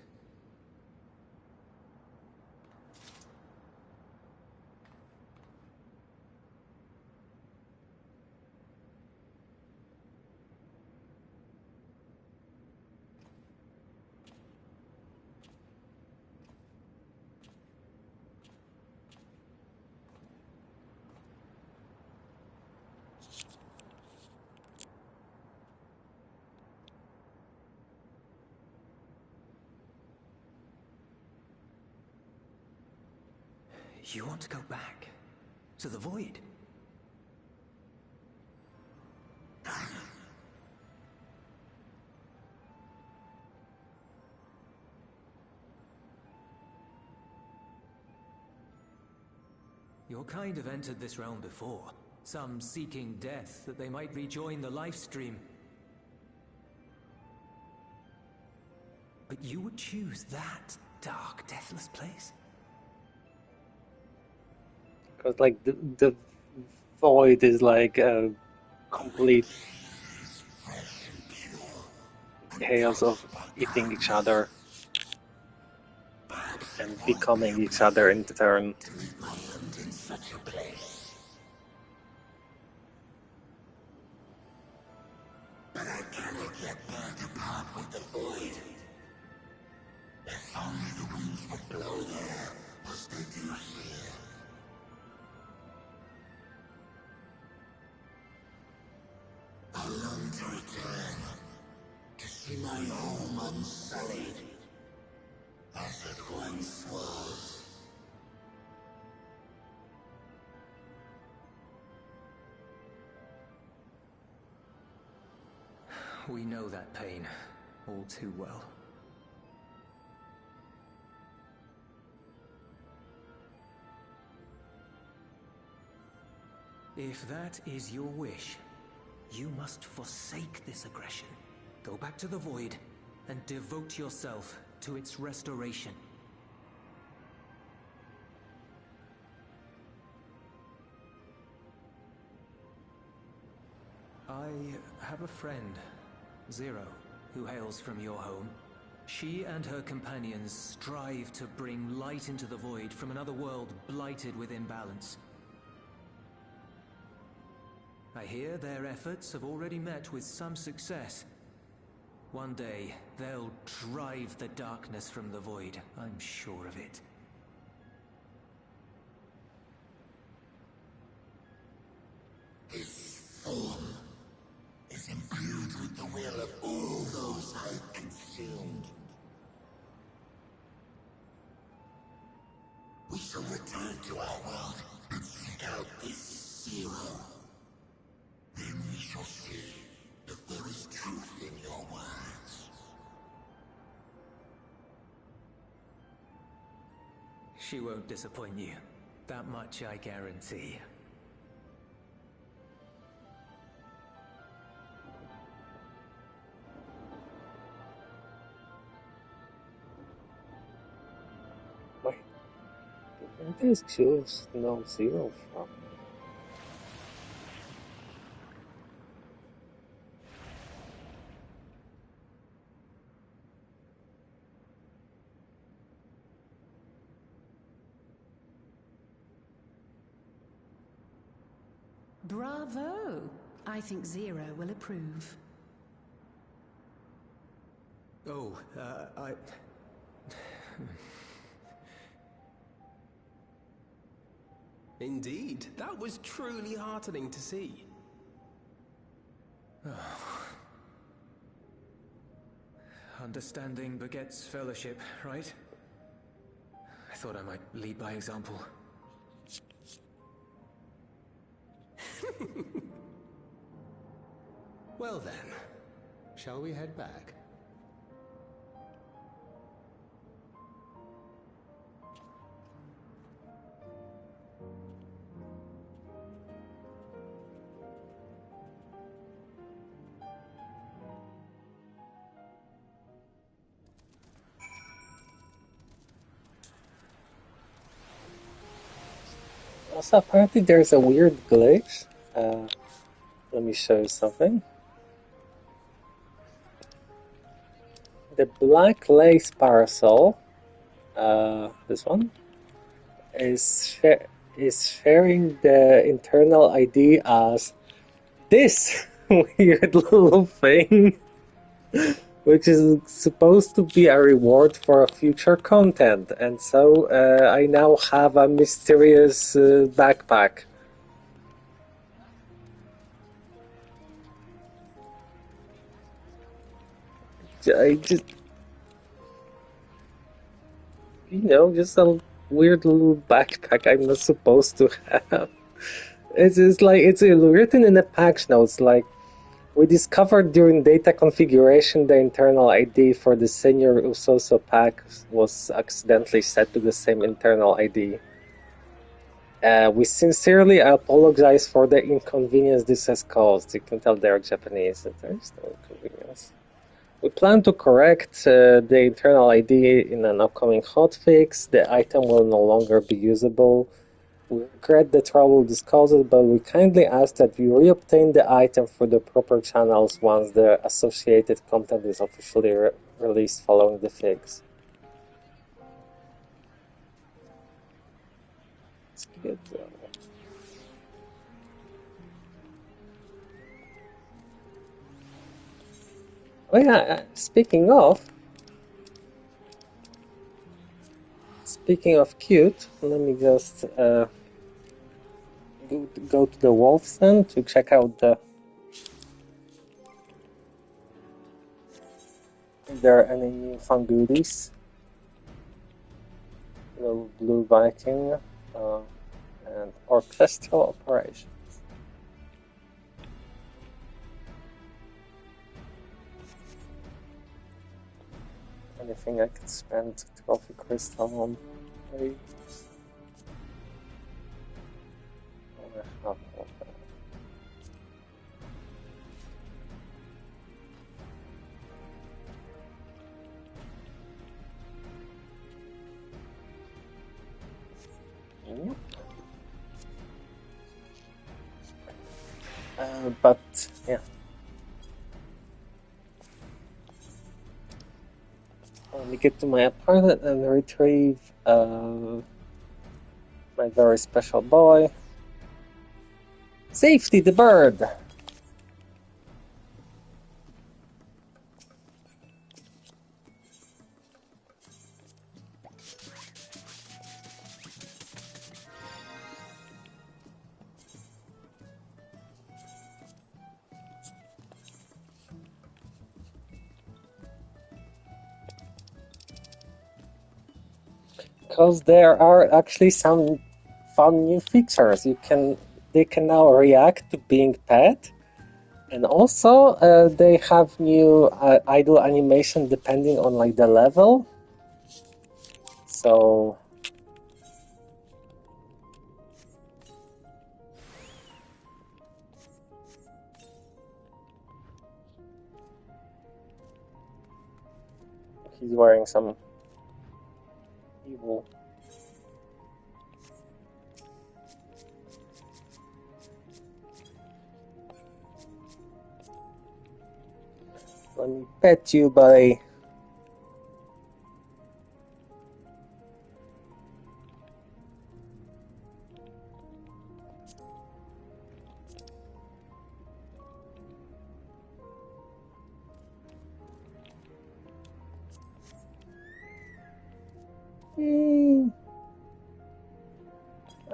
You want to go back? To the Void? Your kind have entered this realm before. Some seeking death that they might rejoin the life stream. But you would choose that dark, deathless place? Because, like, the void is like a complete chaos of eating each other and becoming each other in turn. To meet my end in such a place. But I cannot yet bear to part with the void. If only the winds would blow there, as they do here. I long to return, to see my home unsullied, as it once was. We know that pain all too well. If that is your wish, you must forsake this aggression. Go back to the Void and devote yourself to its restoration. I have a friend, Zero, who hails from your home. She and her companions strive to bring light into the Void from another world blighted with imbalance. I hear their efforts have already met with some success. One day, they'll drive the darkness from the Void, I'm sure of it. This form is imbued with the will of all those I consumed. We shall return to our world and seek out this Zero. Then we shall see if there is truth in your words. She won't disappoint you. That much I guarantee. Where did these choose no Zero from? Bravo! I think Zero will approve. Oh, I... Indeed, that was truly heartening to see. Understanding begets fellowship, right? I thought I might lead by example. Well then, shall we head back? Also, apparently there's a weird glitch. Let me show you something. The black lace parasol, this one, is sharing the internal ID as this weird little thing, which is supposed to be a reward for future content. And so I now have a mysterious backpack. I just, just a weird little backpack I'm not supposed to have. It's written in the patch notes, like, we discovered during data configuration the internal ID for the senior Usoso pack was accidentally set to the same internal ID. We sincerely apologize for the inconvenience this has caused. You can tell they're Japanese. There's no inconvenience. We plan to correct the internal ID in an upcoming hotfix. The item will no longer be usable. We regret the trouble this causes, but we kindly ask that you reobtain the item through the proper channels once the associated content is officially released following the fix. Let's get Oh yeah, speaking of cute, let me just go to the Wolf's Den to check out if there are any new fun goodies. Little Blue Viking and Orchestral Operations. Anything I could spend trophy crystal on, please. But yeah. Let me get to my apartment and retrieve my very special boy. Safety the bird! Because there are actually some fun new features. They can now react to being pet, and also they have new idle animation depending on like the level. So he's wearing some evil. Let me pet you, buddy.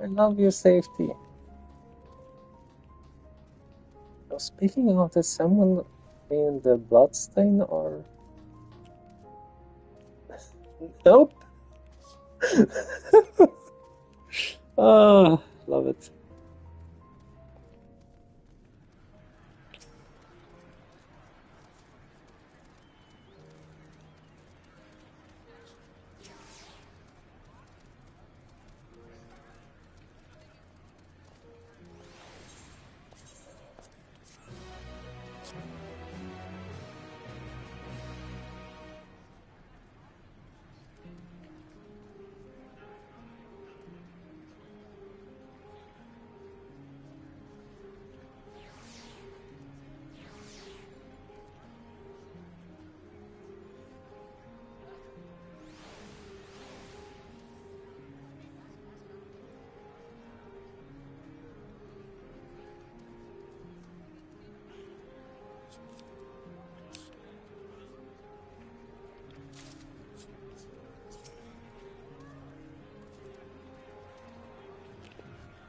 I love your safety. Oh, speaking of, there's someone in the bloodstain or... Nope. Oh, love it.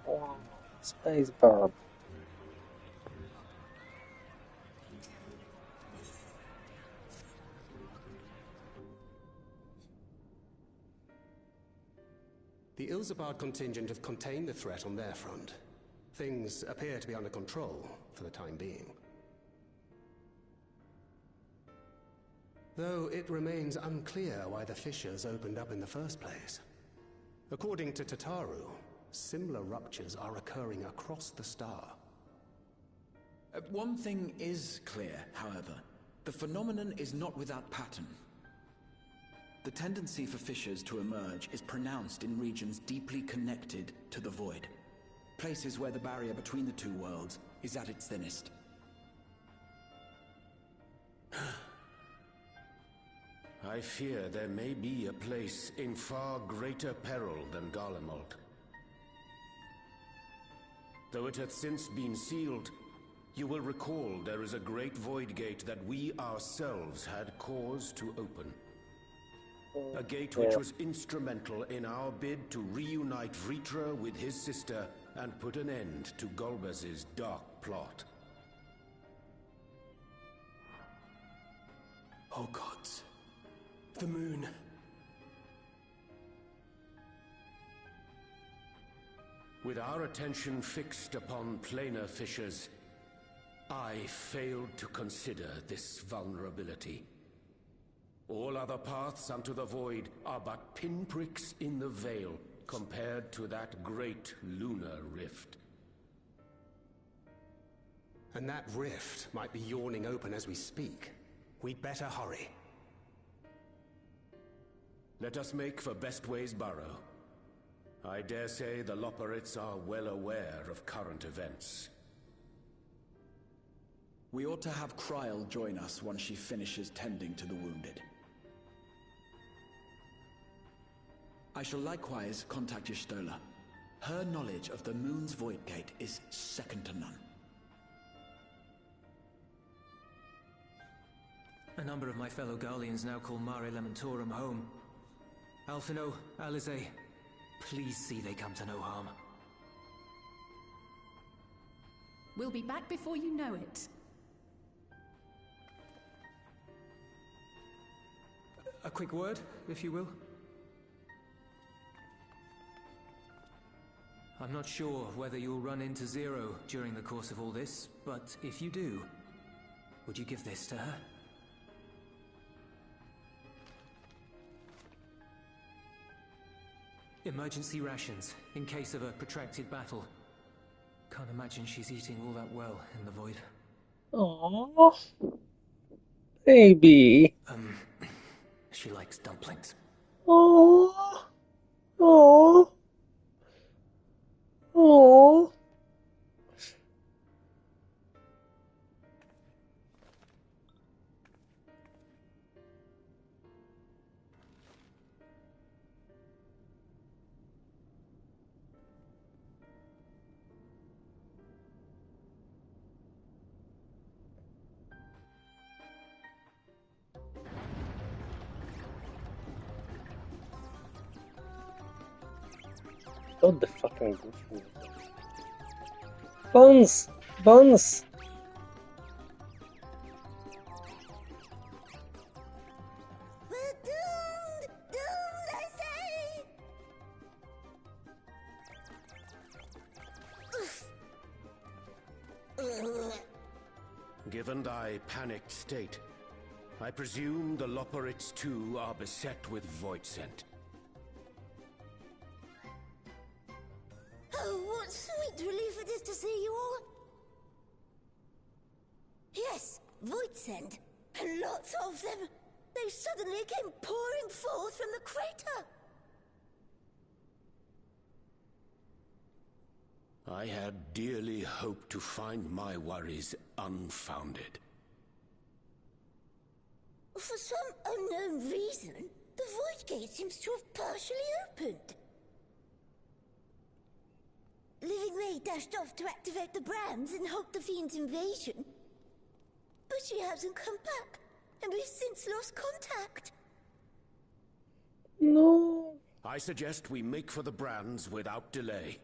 Wow, space barb. The Ilsabard contingent have contained the threat on their front. Things appear to be under control for the time being. Though it remains unclear why the fissures opened up in the first place. According to Tataru, similar ruptures are occurring across the star. One thing is clear, however. The phenomenon is not without pattern. The tendency for fissures to emerge is pronounced in regions deeply connected to the void. Places where the barrier between the two worlds is at its thinnest. I fear there may be a place in far greater peril than Garlemald. Though it hath since been sealed, you will recall there is a great void gate that we ourselves had cause to open. A gate which was instrumental in our bid to reunite Vritra with his sister and put an end to Golbez's dark plot. Oh gods. The moon. With our attention fixed upon planar fissures, I failed to consider this vulnerability. All other paths unto the void are but pinpricks in the veil compared to that great lunar rift. And that rift might be yawning open as we speak. We'd better hurry. Let us make for Bestways Burrow. I dare say the Loporrits are well aware of current events. We ought to have Kryl join us once she finishes tending to the wounded. I shall likewise contact Y'shtola. Her knowledge of the moon's void gate is second to none. A number of my fellow Garleans now call Mare Lamentorum home. Alphinaud, Alisaie, please see they come to no harm. We'll be back before you know it. A quick word, if you will. I'm not sure whether you'll run into Zero during the course of all this, but if you do, would you give this to her? Emergency rations, in case of a protracted battle. Can't imagine she's eating all that well in the void. Aww. Baby. She likes dumplings. Aww. Aww. Aww. Not the fucking bush. Bones! Bones! We're doomed! Doomed, I say! Given thy panicked state, I presume the Loporrits too are beset with void scent. Oh, what sweet relief it is to see you all! Yes, void scent. And lots of them. They suddenly came pouring forth from the crater. I had dearly hoped to find my worries unfounded. For some unknown reason, the Void Gate seems to have partially opened. Living Ray dashed off to activate the brands and halt the Fiend's invasion. But she hasn't come back, and we've since lost contact. No. I suggest we make for the brands without delay.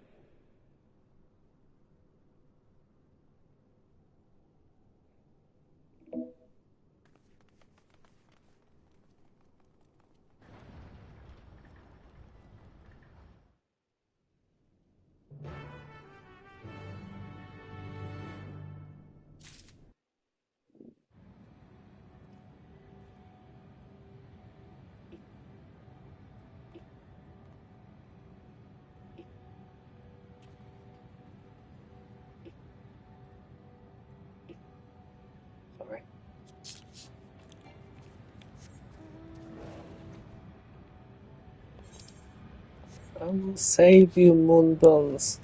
Sorry. I will save you, Moonbones.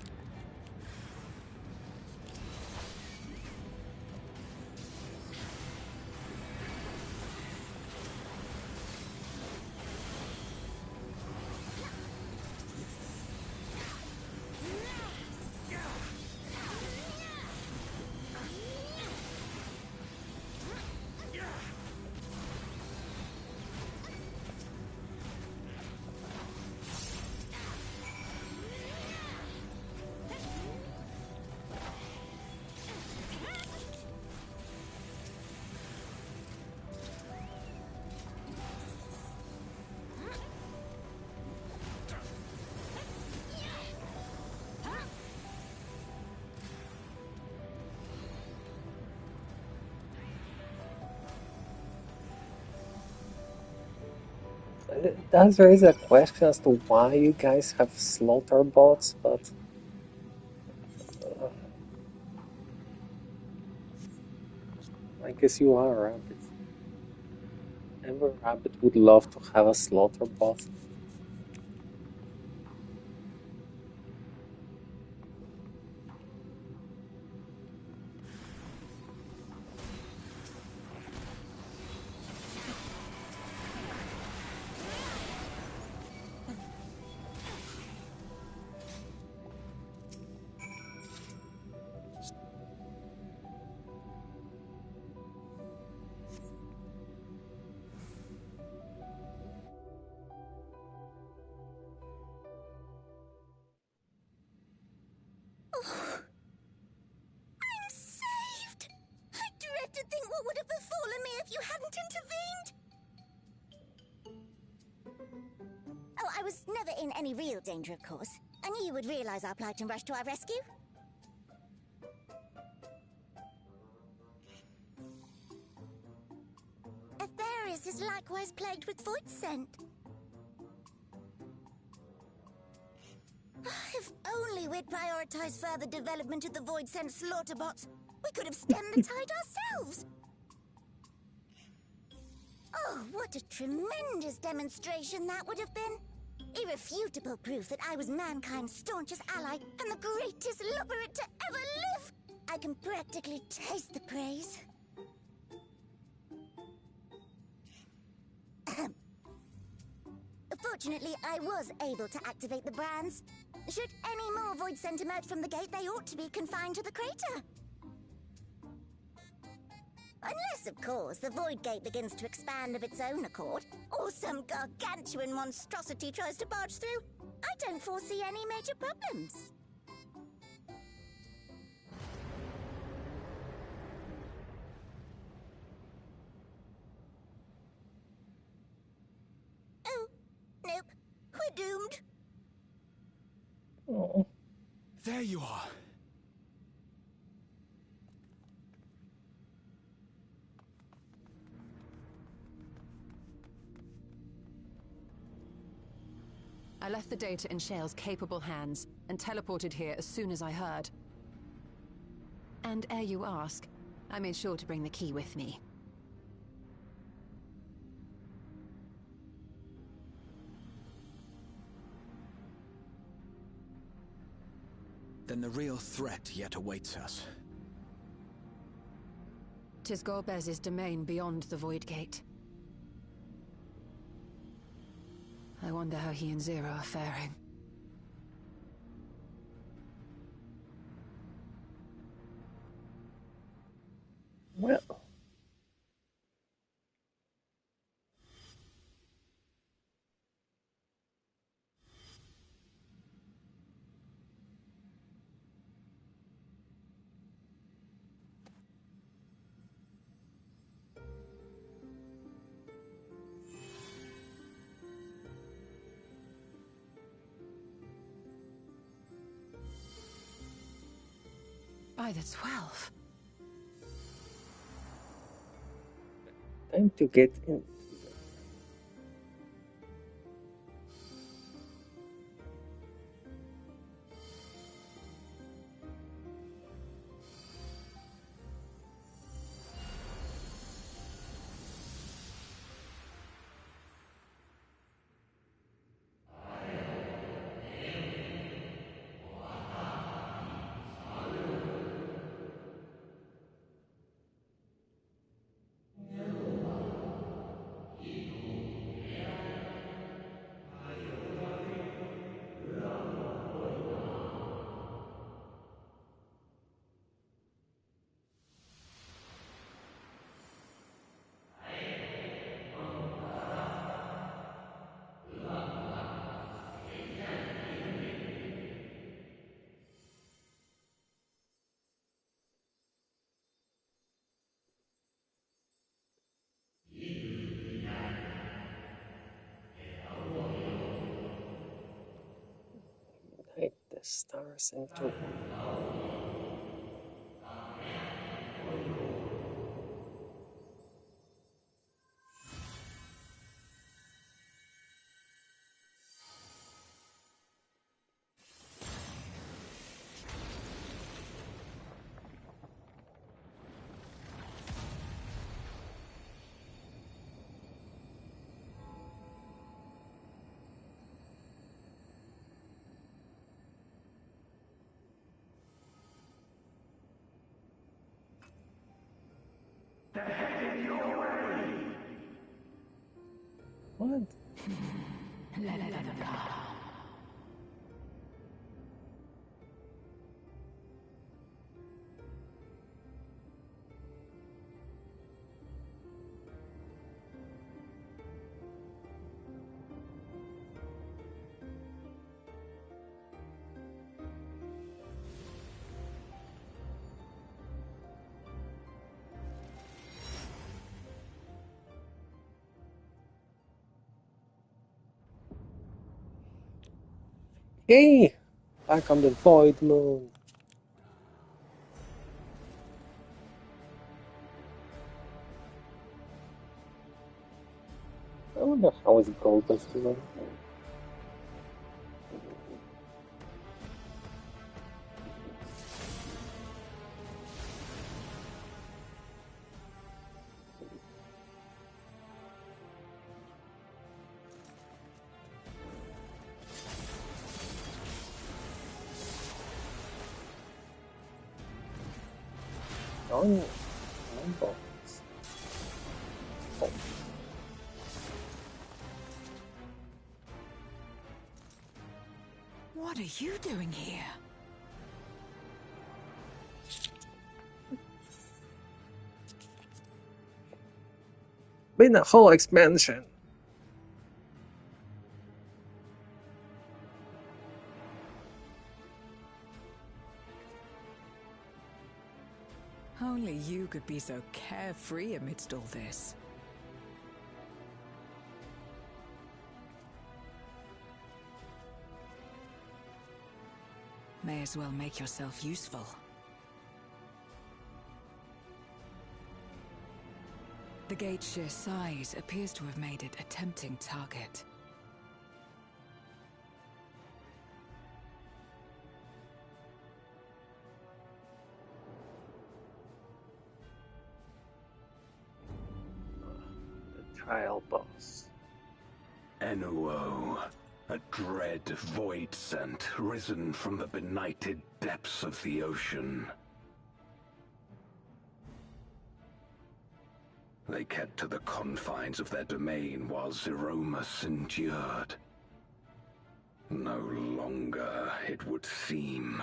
It does raise a question as to why you guys have slaughter bots, but I guess you are rabbits. Every rabbit would love to have a slaughter bot. I'm saved! I dread to think what would have befallen me if you hadn't intervened! Oh, I was never in any real danger, of course. I knew you would realize our plight and rush to our rescue. Aetherius is likewise plagued with void scent. If only we'd prioritized further development of the void scent slaughter bots, we could have stemmed the tide ourselves. Oh, what a tremendous demonstration that would have been. Irrefutable proof that I was mankind's staunchest ally and the greatest Loporrit to ever live. I can practically taste the praise. Fortunately, I was able to activate the brands. Should any more void scent emerge from the gate, they ought to be confined to the crater. Unless, of course, the void gate begins to expand of its own accord, or some gargantuan monstrosity tries to barge through. I don't foresee any major problems. Oh, nope. We're doomed. Oh. There you are. I left the data in Shale's capable hands and teleported here as soon as I heard. And ere you ask, I made sure to bring the key with me. Then the real threat yet awaits us. 'Tis Golbez's domain beyond the Void Gate. I wonder how he and Zero are faring. Well. By the 12. Time to get in. Hide the stars into. They're headed your way! What? Let them come. Yay! Back on the Void Moon. I wonder how is Golbez doing. On box. Oh. What are you doing here? Been a whole expansion. Only you could be so carefree amidst all this. May as well make yourself useful. The gate's sheer size appears to have made it a tempting target. Trial boss. Enuo, a dread void scent risen from the benighted depths of the ocean. They kept to the confines of their domain while Zeromus endured. No longer, it would seem.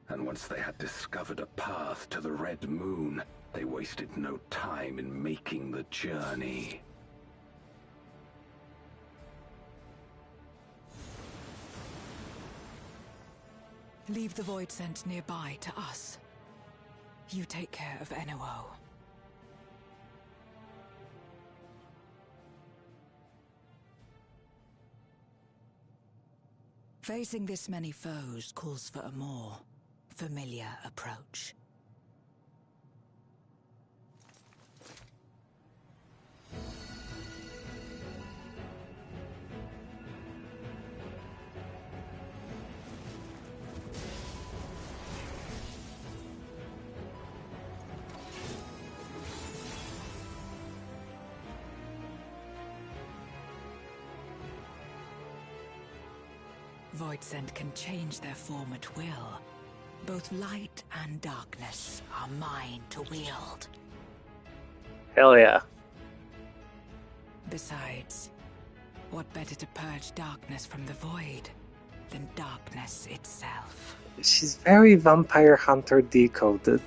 And once they had discovered a path to the Red Moon, they wasted no time in making the journey. Leave the void scent nearby to us. You take care of Enuo. Facing this many foes calls for a more familiar approach. Voidsent can change their form at will. Both light and darkness are mine to wield. Hell yeah. Besides, what better to purge darkness from the void than darkness itself? She's very Vampire Hunter decoded.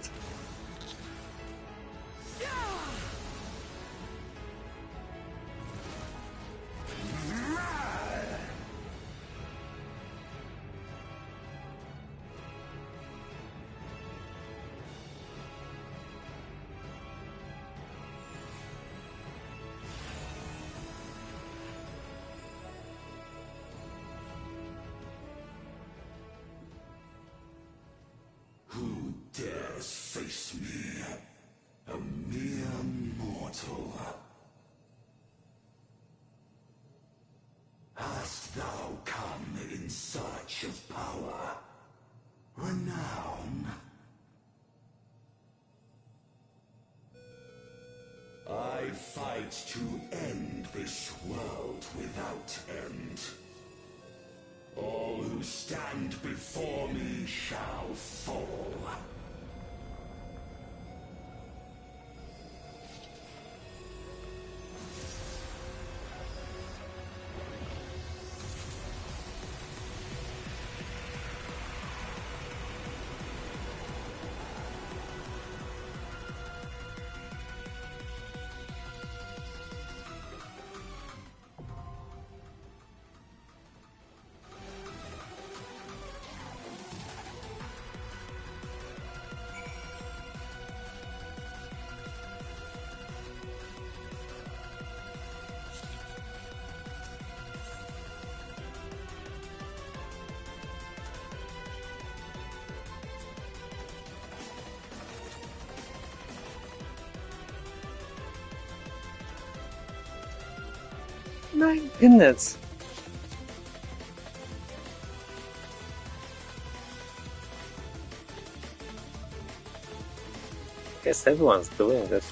Who dares face me? A mere mortal. Hast thou come in search of power? Renown? I fight to end this world without end. All who stand before me shall fall. My goodness. Guess everyone's doing this.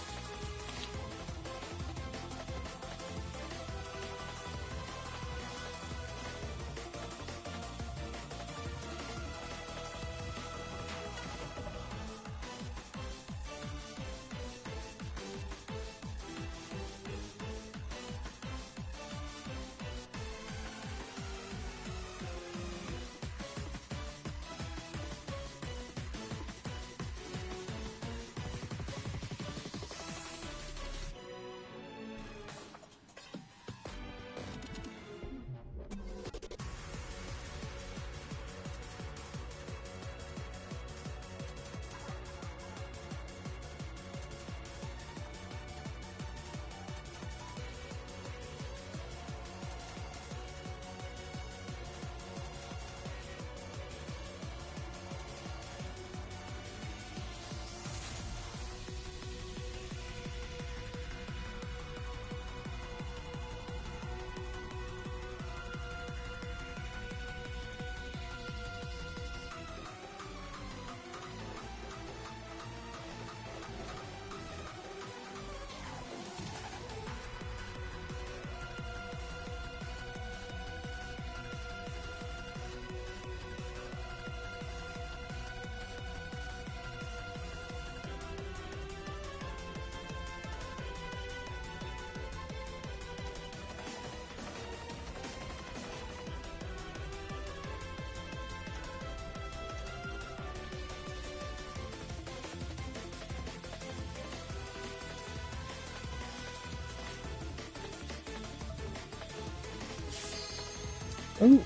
Ooh.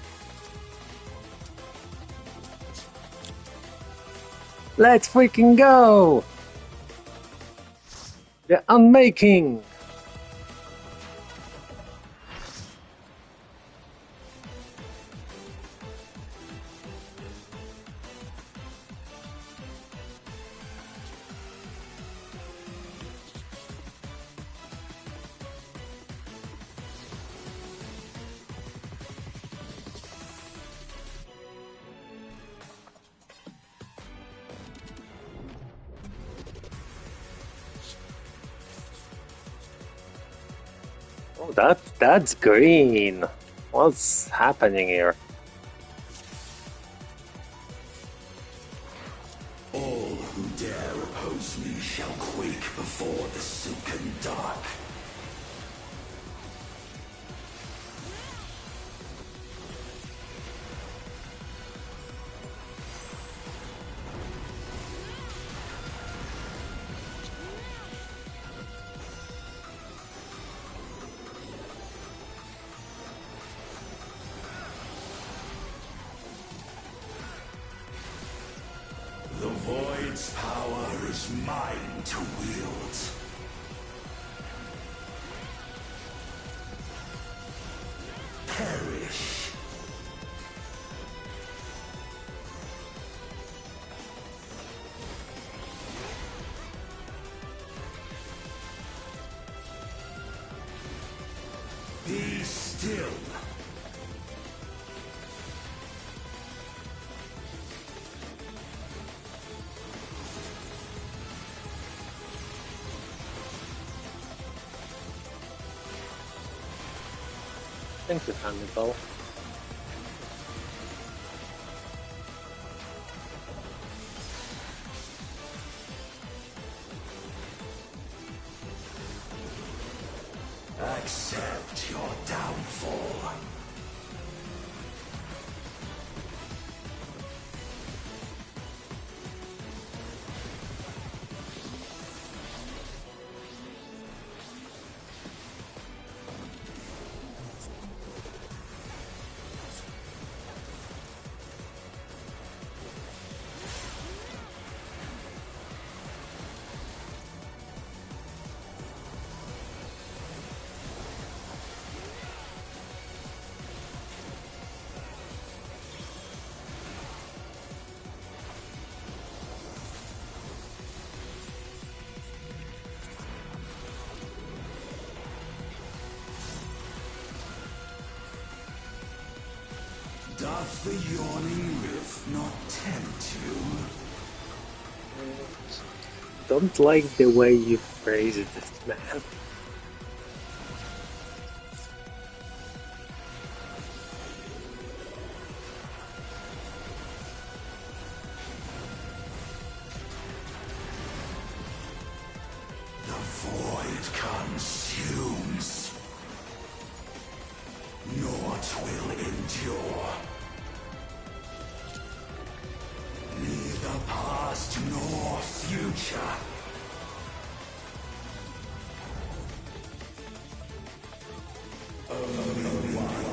Let's freaking go! The unmaking! Oh, that's green. What's happening here? All who dare oppose me shall quake before the silken dark. The Void's power is mine to wield. Perish. Be still. Thank you, Hannibal. Accept your downfall. Doth the yawning rift not tempt you? Don't like the way you phrase it, man. The void consumes. Naught will endure. Neither past nor future. Only one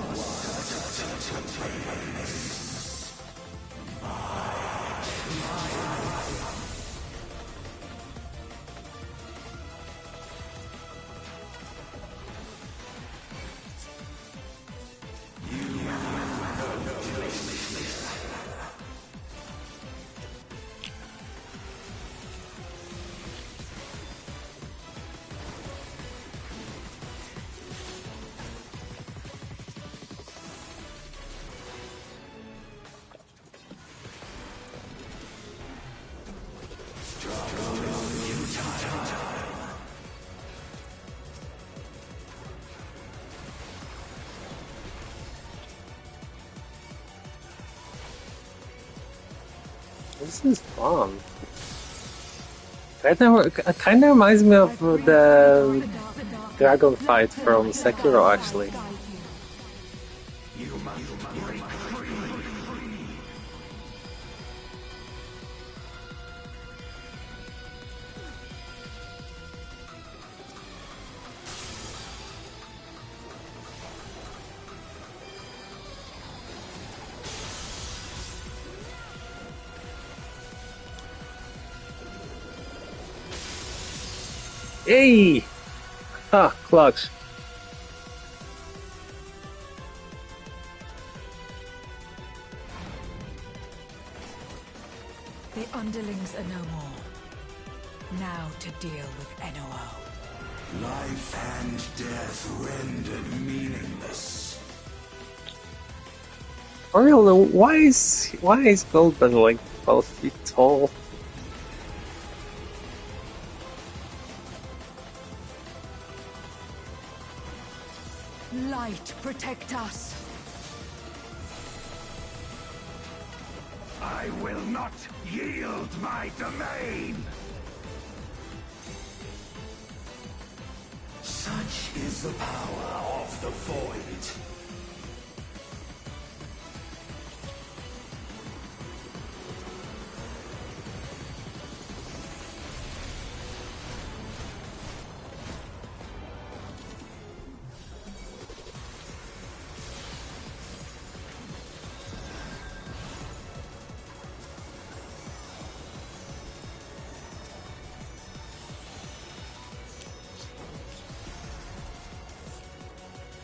This is fun. It kind of reminds me of the dragon fight from Sekiro, actually. Hey! Ah, clutch. The underlings are no more. Now to deal with NOO. Life and death rendered meaningless. For real though, why is Goldman like 12 feet tall? Light, protect us. I will not yield my domain! Such is the power of the Void.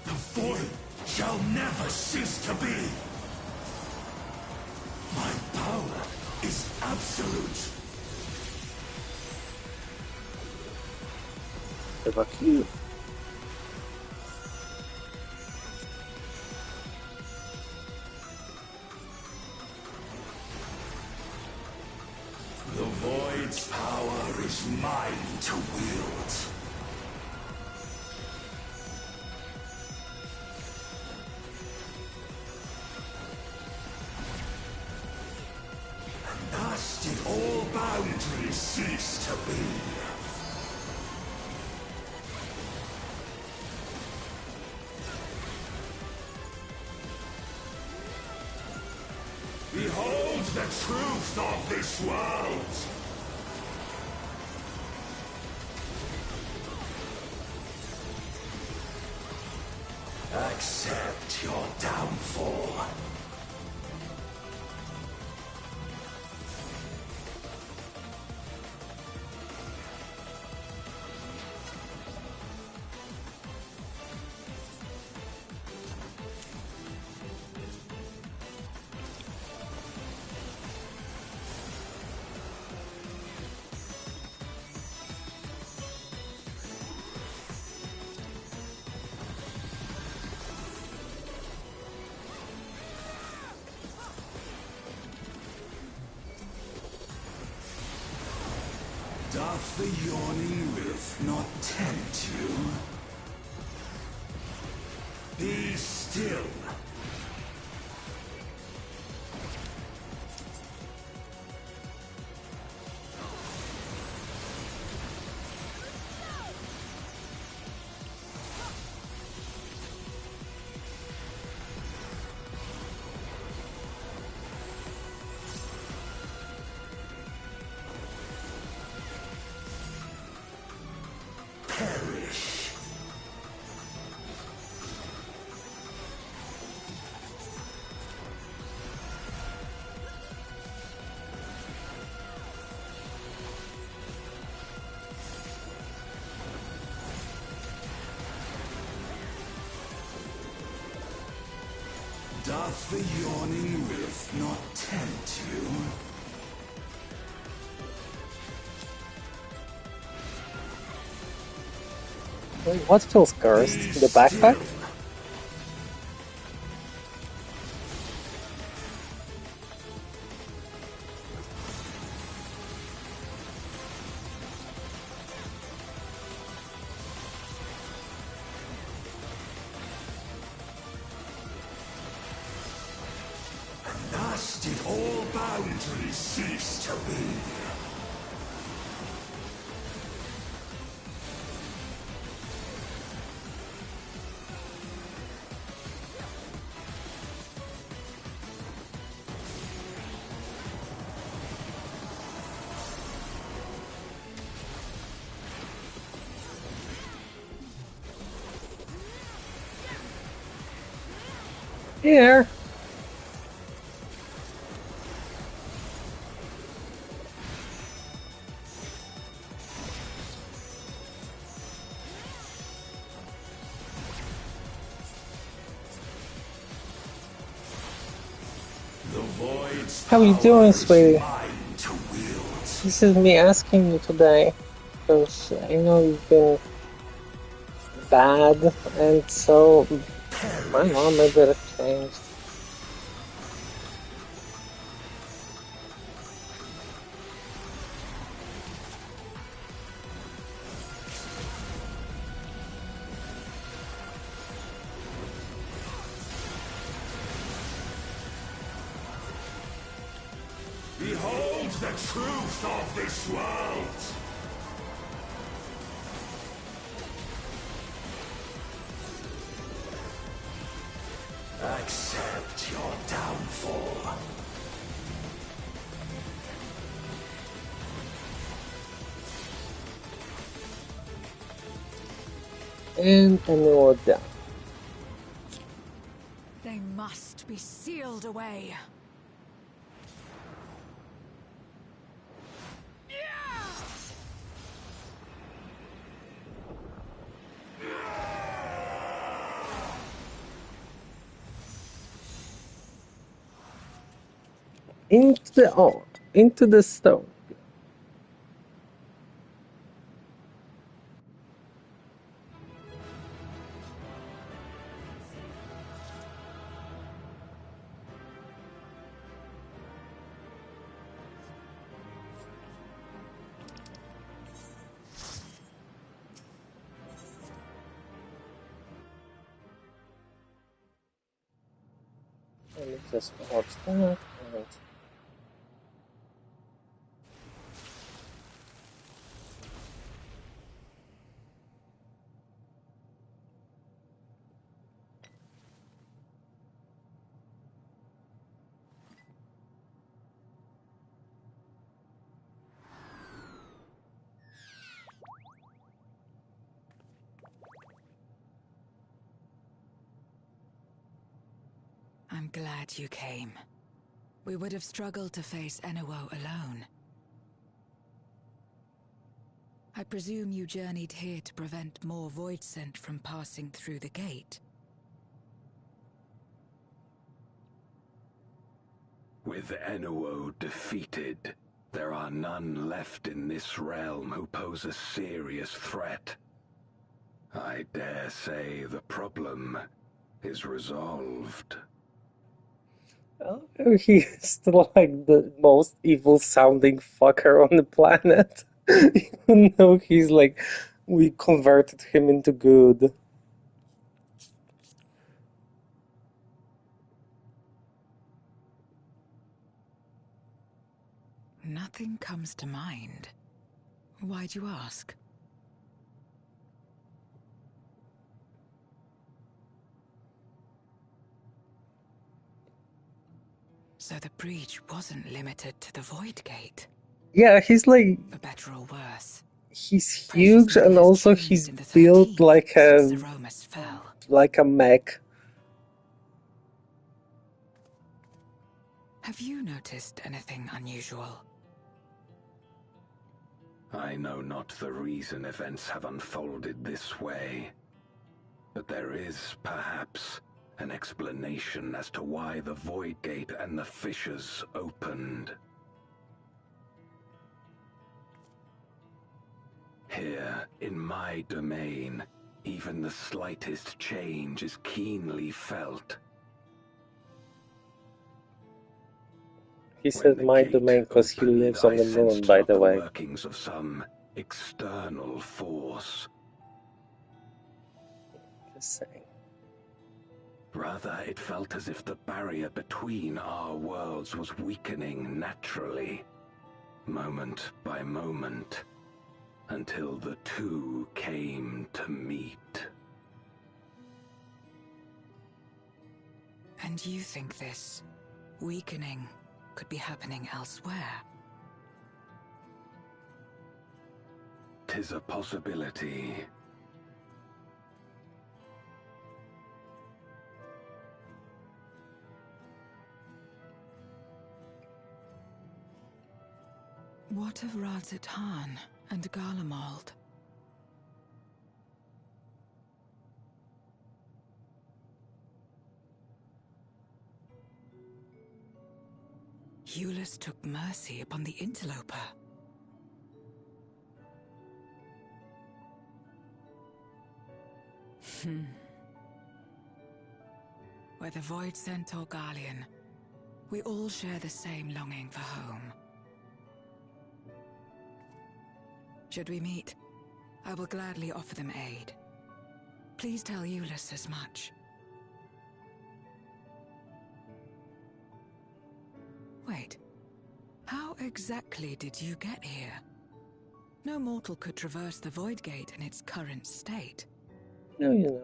The Void shall never cease to be! My power is absolute! Fuck you. The Void's power is mine to wield. And thus did all boundaries cease to be. Behold the truth of this world! Accept your downfall. Doth the yawning rift not tempt you? Be still. Perish. Doth the yawning rift not tempt you? Wait, what feels cursed? The backpack? Thus did all boundaries cease to be. Here. How you doing, sweetie? Mine to wield. This is me asking you today, because I know you've been bad, and so my mom maybe it changed. Behold the truth of this world! Accept your downfall. And we're down. They must be sealed away. Into the stone. Let me just watch that. And I'm glad you came. We would have struggled to face Enuo alone. I presume you journeyed here to prevent more Voidsent from passing through the gate. With Enuo defeated, there are none left in this realm who pose a serious threat. I dare say the problem is resolved. oh, he's like the most evil sounding fucker on the planet. Even though he's like, we converted him into good. Nothing comes to mind. Why'd you ask? So the breach wasn't limited to the Void Gate. Yeah, he's like, for better or worse. He's huge, and also he's built like a mech. Have you noticed anything unusual? I know not the reason events have unfolded this way, but there is, perhaps, an explanation as to why the Void Gate and the fissures opened. Here, in my domain, even the slightest change is keenly felt. He said my domain because he lives on the moon, by the way. Workings of some external force. Just saying. Rather, it felt as if the barrier between our worlds was weakening naturally, moment by moment, until the two came to meet. And you think this weakening could be happening elsewhere? 'Tis a possibility. What of Radz-at-Han and Garlemald? Eulus took mercy upon the interloper. Whether Voidsent or Garlean, we all share the same longing for home. Should we meet, I will gladly offer them aid. Please tell Eulus as much. Wait, how exactly did you get here? No mortal could traverse the Void Gate in its current state. No, you know.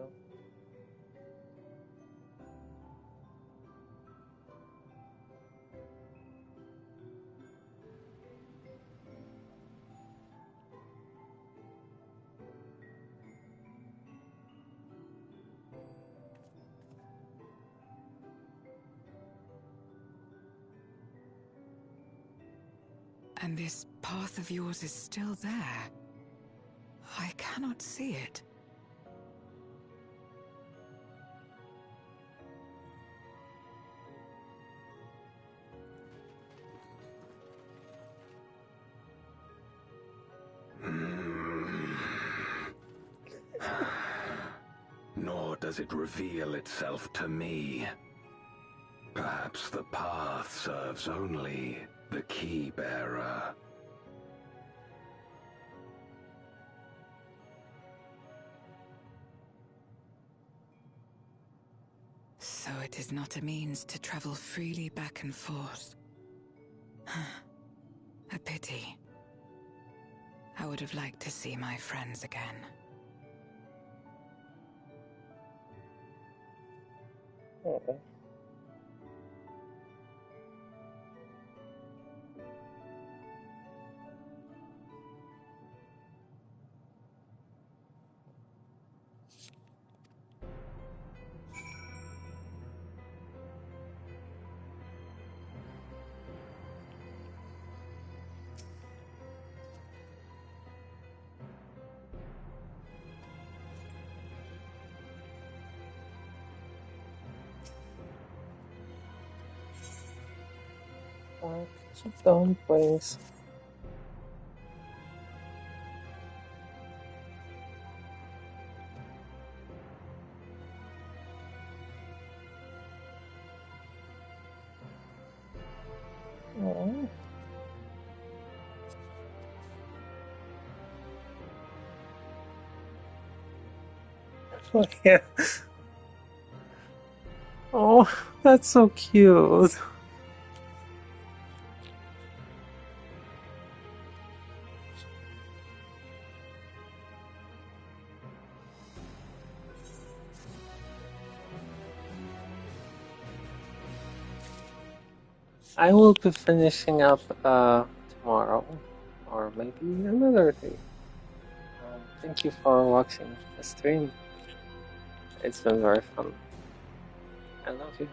And this path of yours is still there. I cannot see it. Nor does it reveal itself to me. Perhaps the path serves only the key bearer. So it is not a means to travel freely back and forth. A pity. I would have liked to see my friends again. Okay. Some dumplings. Oh. Oh, yeah. Oh, that's so cute. I will be finishing up tomorrow, or maybe another day. Thank you for watching the stream. It's been very fun. I love you.